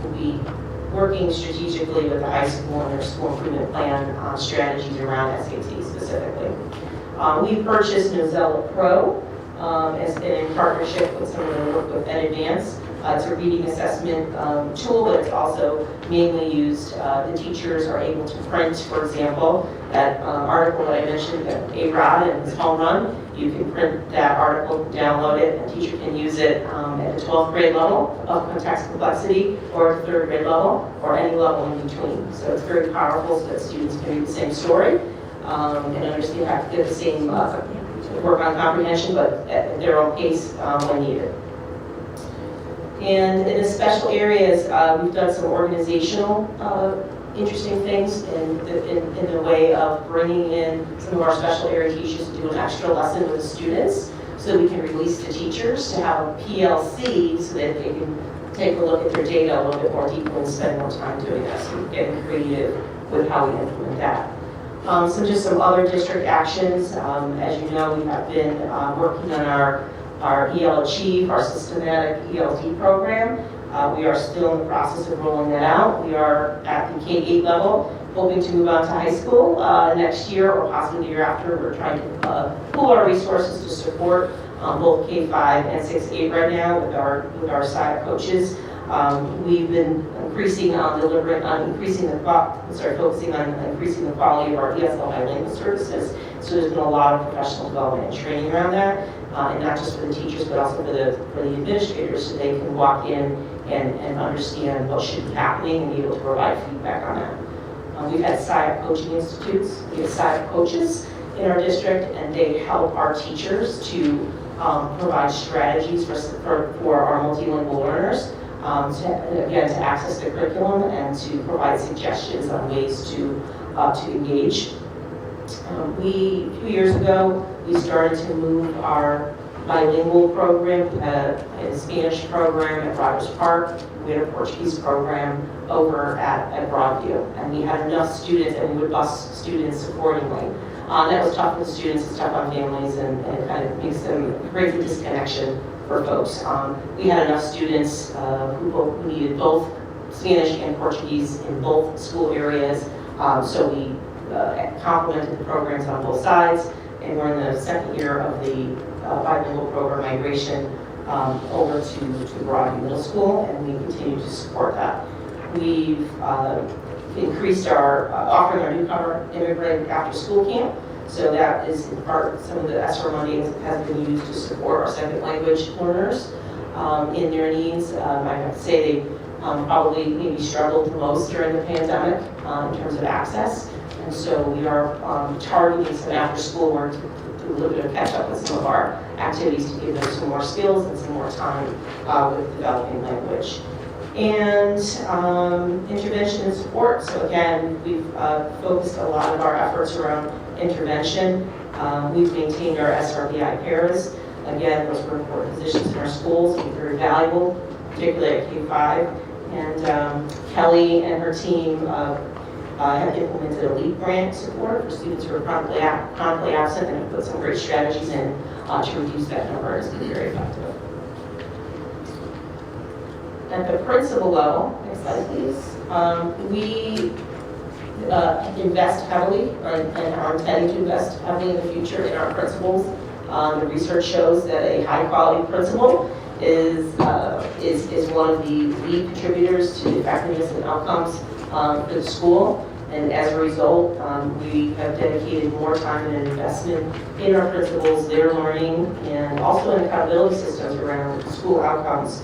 we'll be working strategically with the high school and their school improvement plan strategies around SAT specifically. We purchased Nozella Pro as in partnership with some of the work with EdAdvance. It's a reading assessment tool, but it's also mainly used, the teachers are able to print, for example, that article that I mentioned, A-Rod and his home run. You can print that article, download it, and a teacher can use it at the 12th grade level of context complexity, or the 3rd grade level, or any level in between. So it's very powerful so that students can read the same story and understand, you have to get the same work on comprehension, but at their own pace when needed. And in the special areas, we've done some organizational interesting things in the way of bringing in some of our special area teachers to do an extra lesson with the students so we can release the teachers to have a PLC so that they can take a look at their data a little bit more deeply and spend more time doing that. So getting creative with how we implement that. So just some other district actions. As you know, we have been working on our EL Achieve, our systematic ELD program. We are still in the process of rolling that out. We are at the K-8 level, hoping to move on to high school next year or possibly the year after. We're trying to pool our resources to support both K-5 and 6-8 right now with our SIA coaches. We've been focusing on increasing the quality of our ESL bilingual services. So there's been a lot of professional development and training around that, and not just for the teachers, but also for the administrators, so they can walk in and understand what should be happening and be able to provide feedback on that. We've had SIA coaching institutes. We have SIA coaches in our district, and they help our teachers to provide strategies for our multilingual learners. To access the curriculum and to provide suggestions on ways to engage. A few years ago, we started to move our bilingual program, a Spanish program at Rogers Park. We had a Portuguese program over at Broadview, and we had enough students, and we would bus students accordingly. That was tough for the students, it's tough on families, and kind of makes them create the disconnection for folks. We had enough students who needed both Spanish and Portuguese in both school areas, so we complemented the programs on both sides, and we're in the second year of the bilingual program migration over to Broadview Middle School, and we continue to support that. We've increased our offering our newcomer immigrant after school camp. So that is in part some of the ESSER money has been used to support our second language learners in their needs. I have to say they probably maybe struggled the most during the pandemic in terms of access. And so we are targeting some after school work to do a little bit of catch up with some of our activities to give them some more skills and some more time with developing language. And intervention and support. So again, we've focused a lot of our efforts around intervention. We've maintained our SRBI pairs. Again, those were important positions in our schools, very valuable, particularly at K-5. And Kelly and her team have implemented a LEAP grant support for students who are chronically absent, and have put some great strategies in to reduce that number. It's been very effective. At the principal level, next slide please, we invest heavily and are intending to invest heavily in the future in our principals. The research shows that a high quality principal is one of the lead contributors to effectiveness and outcomes for the school. And as a result, we have dedicated more time and investment in our principals, their learning, and also in accountability systems around school outcomes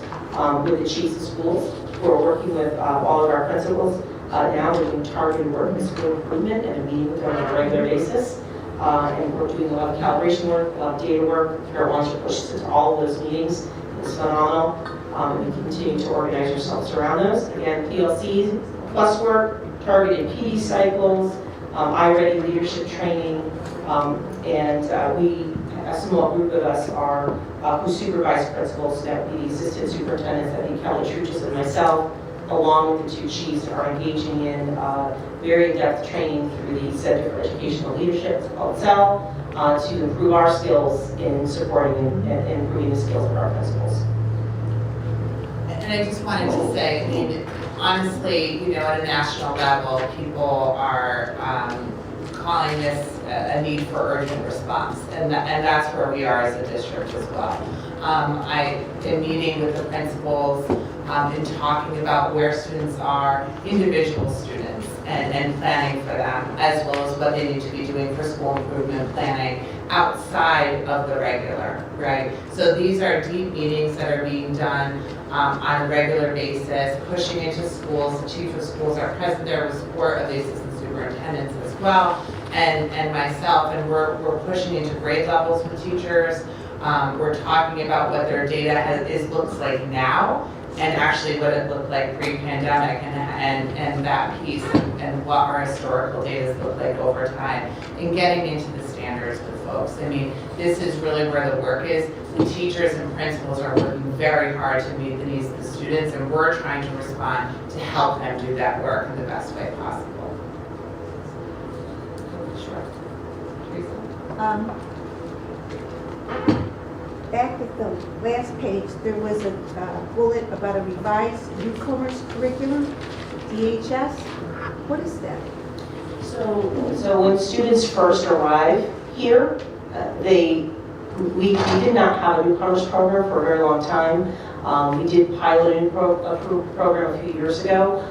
with the chiefs of schools. We're working with all of our principals. Now we're doing targeted work in school improvement and meeting with them on a regular basis. And we're doing a lot of calibration work, a lot of data work. Carol wants to push us into all of those meetings. It's phenomenal. And we continue to organize ourselves around those. Again, PLC plus work, targeted PD cycles, iReady leadership training, and a small group of us are who supervise principals, that be the assistant superintendents, that be Kelly Truchas and myself, along with the two chiefs, are engaging in very in-depth training through the Center for Educational Leadership, it's called CEL, to improve our skills in supporting and improving the skills of our principals. And I just wanted to say, I mean, honestly, you know, at a national level, people are calling this a need for urgent response, and that's where we are as a district as well. I've been meeting with the principals and talking about where students are, individual students, and planning for them, as well as what they need to be doing for school improvement planning outside of the regular, right? So these are deep meetings that are being done on a regular basis, pushing into schools. The chief of schools are present there with support of the assistant superintendents as well, and myself, and we're pushing into grade levels with teachers. We're talking about what their data looks like now, and actually what it looked like pre-pandemic, and that piece, and what our historical data look like over time, and getting into the standards with folks. I mean, this is really where the work is. The teachers and principals are working very hard to meet the needs of the students, and we're trying to respond to help them do that work in the best way possible. Sure. Teresa? Back at the last page, there was a bullet about a revised newcomers curriculum, DHS. What is that? So when students first arrive here, we did not have a newcomers program for a very long time. We did pilot a program a few years ago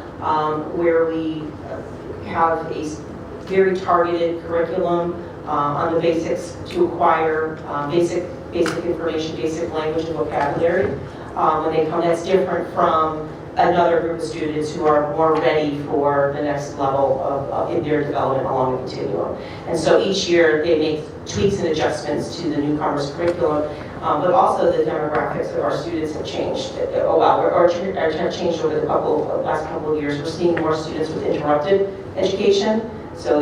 where we have a very targeted curriculum on the basics to acquire basic information, basic language and vocabulary. When they come, that's different from another group of students who are more ready for the next level in their development along the continuum. And so each year they make tweaks and adjustments to the newcomers curriculum, but also the demographics of our students have changed. Or have changed over the last couple of years. We're seeing more students with interrupted education. So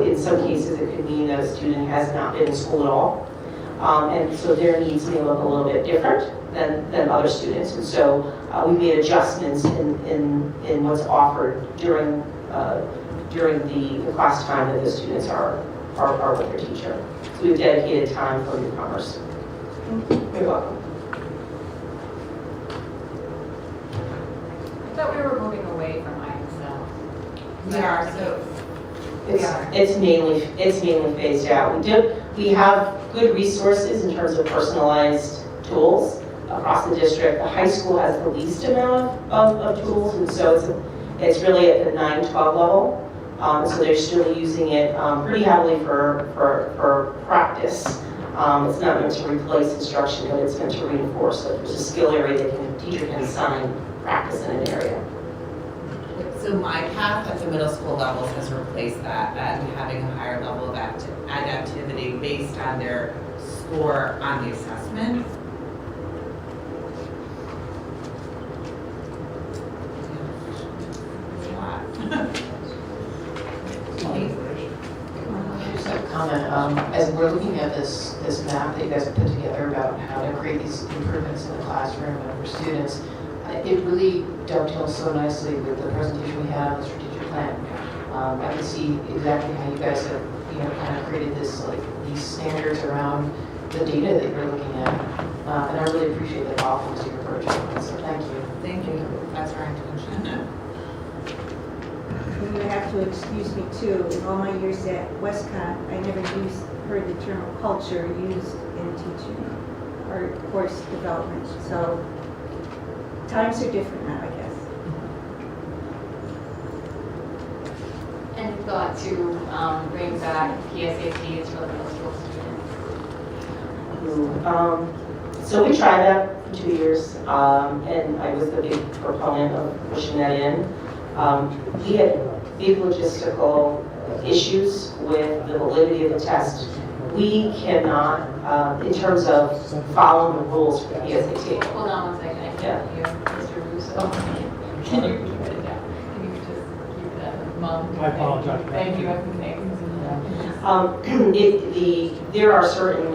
in some cases it could mean that a student has not been in school at all. And so their needs may look a little bit different than other students. And so we made adjustments in what's offered during the class time that the students are with their teacher. So we've dedicated time for newcomers. You're welcome. I thought we were moving away from ISL. We are, so It's mainly phased out. We have good resources in terms of personalized tools across the district. The high school has the least amount of tools, and so it's really at the 9-12 level. So they're still using it pretty heavily for practice. It's not meant to replace instruction, but it's meant to reinforce. So if there's a skill area that the teacher can assign practice in an area. So my path at the middle school levels has replaced that, and having a higher level of adaptivity based on their score on the assessment. Just a comment, as we're looking at this map that you guys have put together about how to create these improvements in the classroom and for students, it really dovetails so nicely with the presentation we had on the strategic plan. I can see exactly how you guys have, kind of created these standards around the data that you're looking at. And I really appreciate the thoughtfulness of your approach. So thank you. Thank you. That's our intention. And you have to excuse me too, in all my years at Westcott, I never heard the term culture used in teaching. or course development. So times are different now, I guess. Any thought to bring back PSATs for the middle school students? So we tried that for 2 years, and I was the big proponent of pushing that in. We had big logistical issues with the validity of the test. We cannot, in terms of following the rules for the PSAT. Hold on one second, I can't hear Mr. Russo. Can you keep it down? Can you just keep that mum? I apologize. Thank you, thanks. There are certain,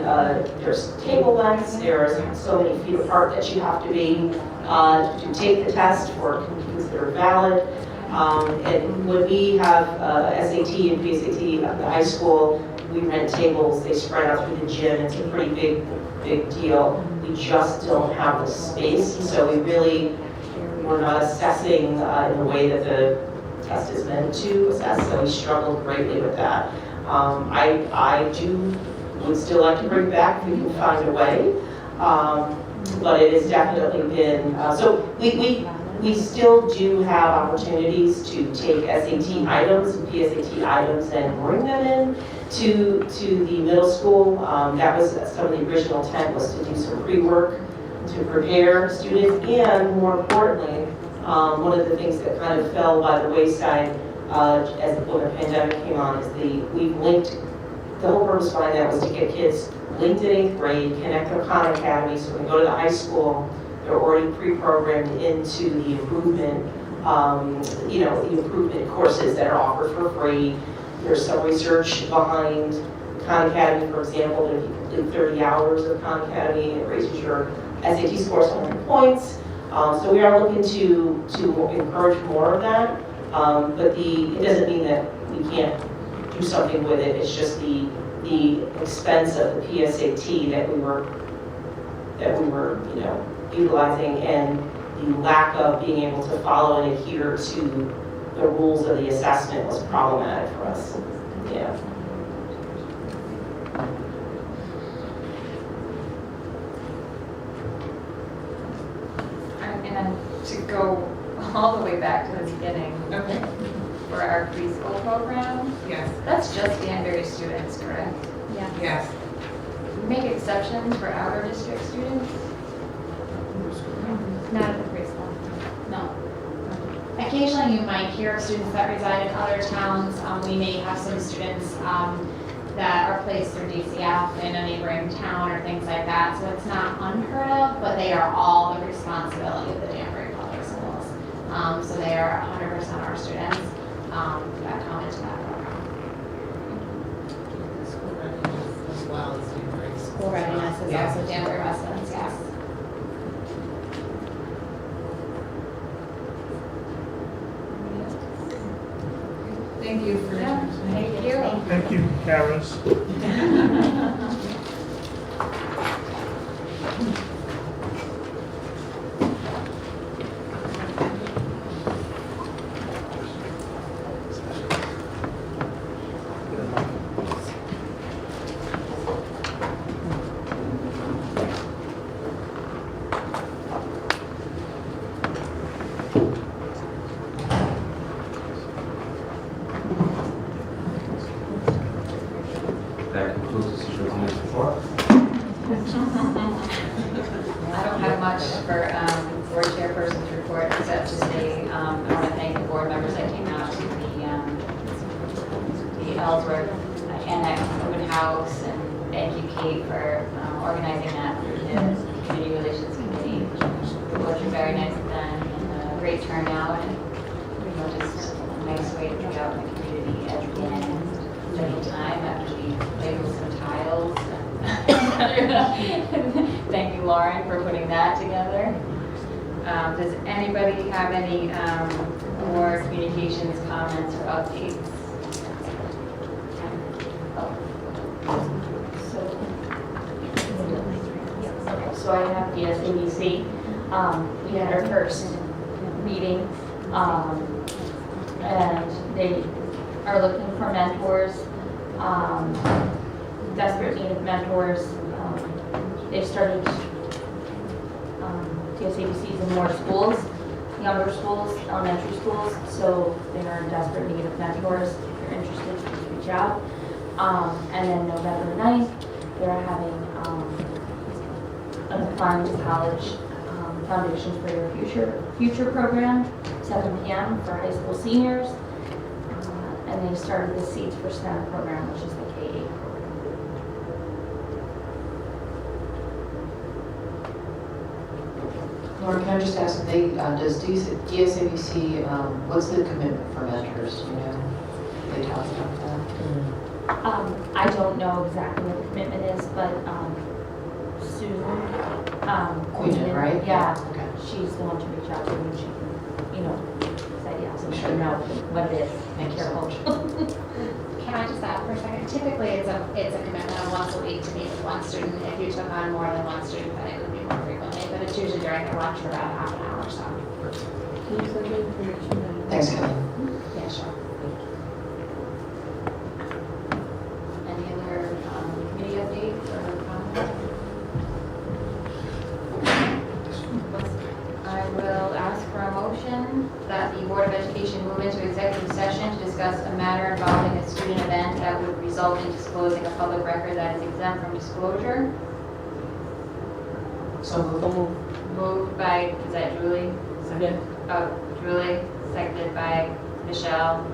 there's table lengths, there's so many feet apart that you have to be to take the test for computers that are valid. And when we have SAT and PSAT at the high school, we rent tables, they spread out through the gym, it's a pretty big deal. We just don't have the space, so we're not assessing in the way that the test is meant to assess, so we struggled greatly with that. I would still like to bring back if we can find a way, but it has definitely been, so we still do have opportunities to take SAT items and PSAT items and bring them in to the middle school. That was some of the original intent, was to do some pre-work to prepare students, and more importantly, one of the things that kind of fell by the wayside when the pandemic came on is we've linked, the whole purpose behind that was to get kids linked in 8th grade, connect their Khan Academy, so when they go to the high school, they're already pre-programmed into the improvement, the improvement courses that are offered for free. There's some research behind Khan Academy, for example, that if you complete 30 hours of Khan Academy, it raises your SAT scores 100 points. So we are looking to encourage more of that, but it doesn't mean that we can't do something with it. It's just the expense of the PSAT that we were utilizing, and the lack of being able to follow and adhere to the rules of the assessment was problematic for us. Yeah. And then to go all the way back to the beginning. Okay. For our preschool program, Yes. that's just Danbury students, correct? Yes. We make exceptions for outer district students? Not at the preschool. No. Occasionally, you might hear of students that reside in other towns. We may have some students that are placed through DCF in a neighboring town or things like that. So it's not unheard of, but they are all the responsibility of the Danbury Public Schools. So they are 100% our students that come into that program. School readiness as well as Danbury. School readiness is also Danbury residents, yes. Thank you for your time. Thank you. Thank you, Karis. That concludes the superintendent's report. I don't have much for board chairperson's report, except to say, I want to thank the board members that came out to the Ellsworth Annex Open House, and thank you, Kate, for organizing that through the Community Relations Committee. It was a very nice event, and a great turnout, and just a nice way to get out in the community at the end. Spending time after we played with some tiles. Thank you, Lauren, for putting that together. Does anybody have any more communications, comments, or updates? So I have the SABC. We had our first meeting, and they are looking for mentors, desperate need of mentors. they've started DSABCs in more schools, younger schools, elementary schools, so they're in desperate need of mentors. If you're interested, please reach out. And then November 9th, they're having a fun college Foundations for Your Future program, 7 p.m. for high school seniors. And they started the Seeds for STEM program, which is the K-8 program. Laura, can I just ask, does DSABC, what's the commitment for mentors, do you know? They talk about that? I don't know exactly what the commitment is, but Susan. Queen, right? Yeah, Okay. she's the one to reach out to and she can, say yes, and she'll know what it is. Thank you so much. Can I just add for a second? Typically, it's a commitment of once a week to meet with one student. If you took on more than one student, then it would be more frequently, but it's usually during their lunch for about half an hour or so. Thanks, Kelly. Yeah, sure. Any other committee updates or comments? I will ask for a motion that the Board of Education move into executive session to discuss a matter involving a student event that would result in disclosing a public record that is exempt from disclosure. So moved. Moved by, is that Julie? Second. Oh, Julie, seconded by Michelle.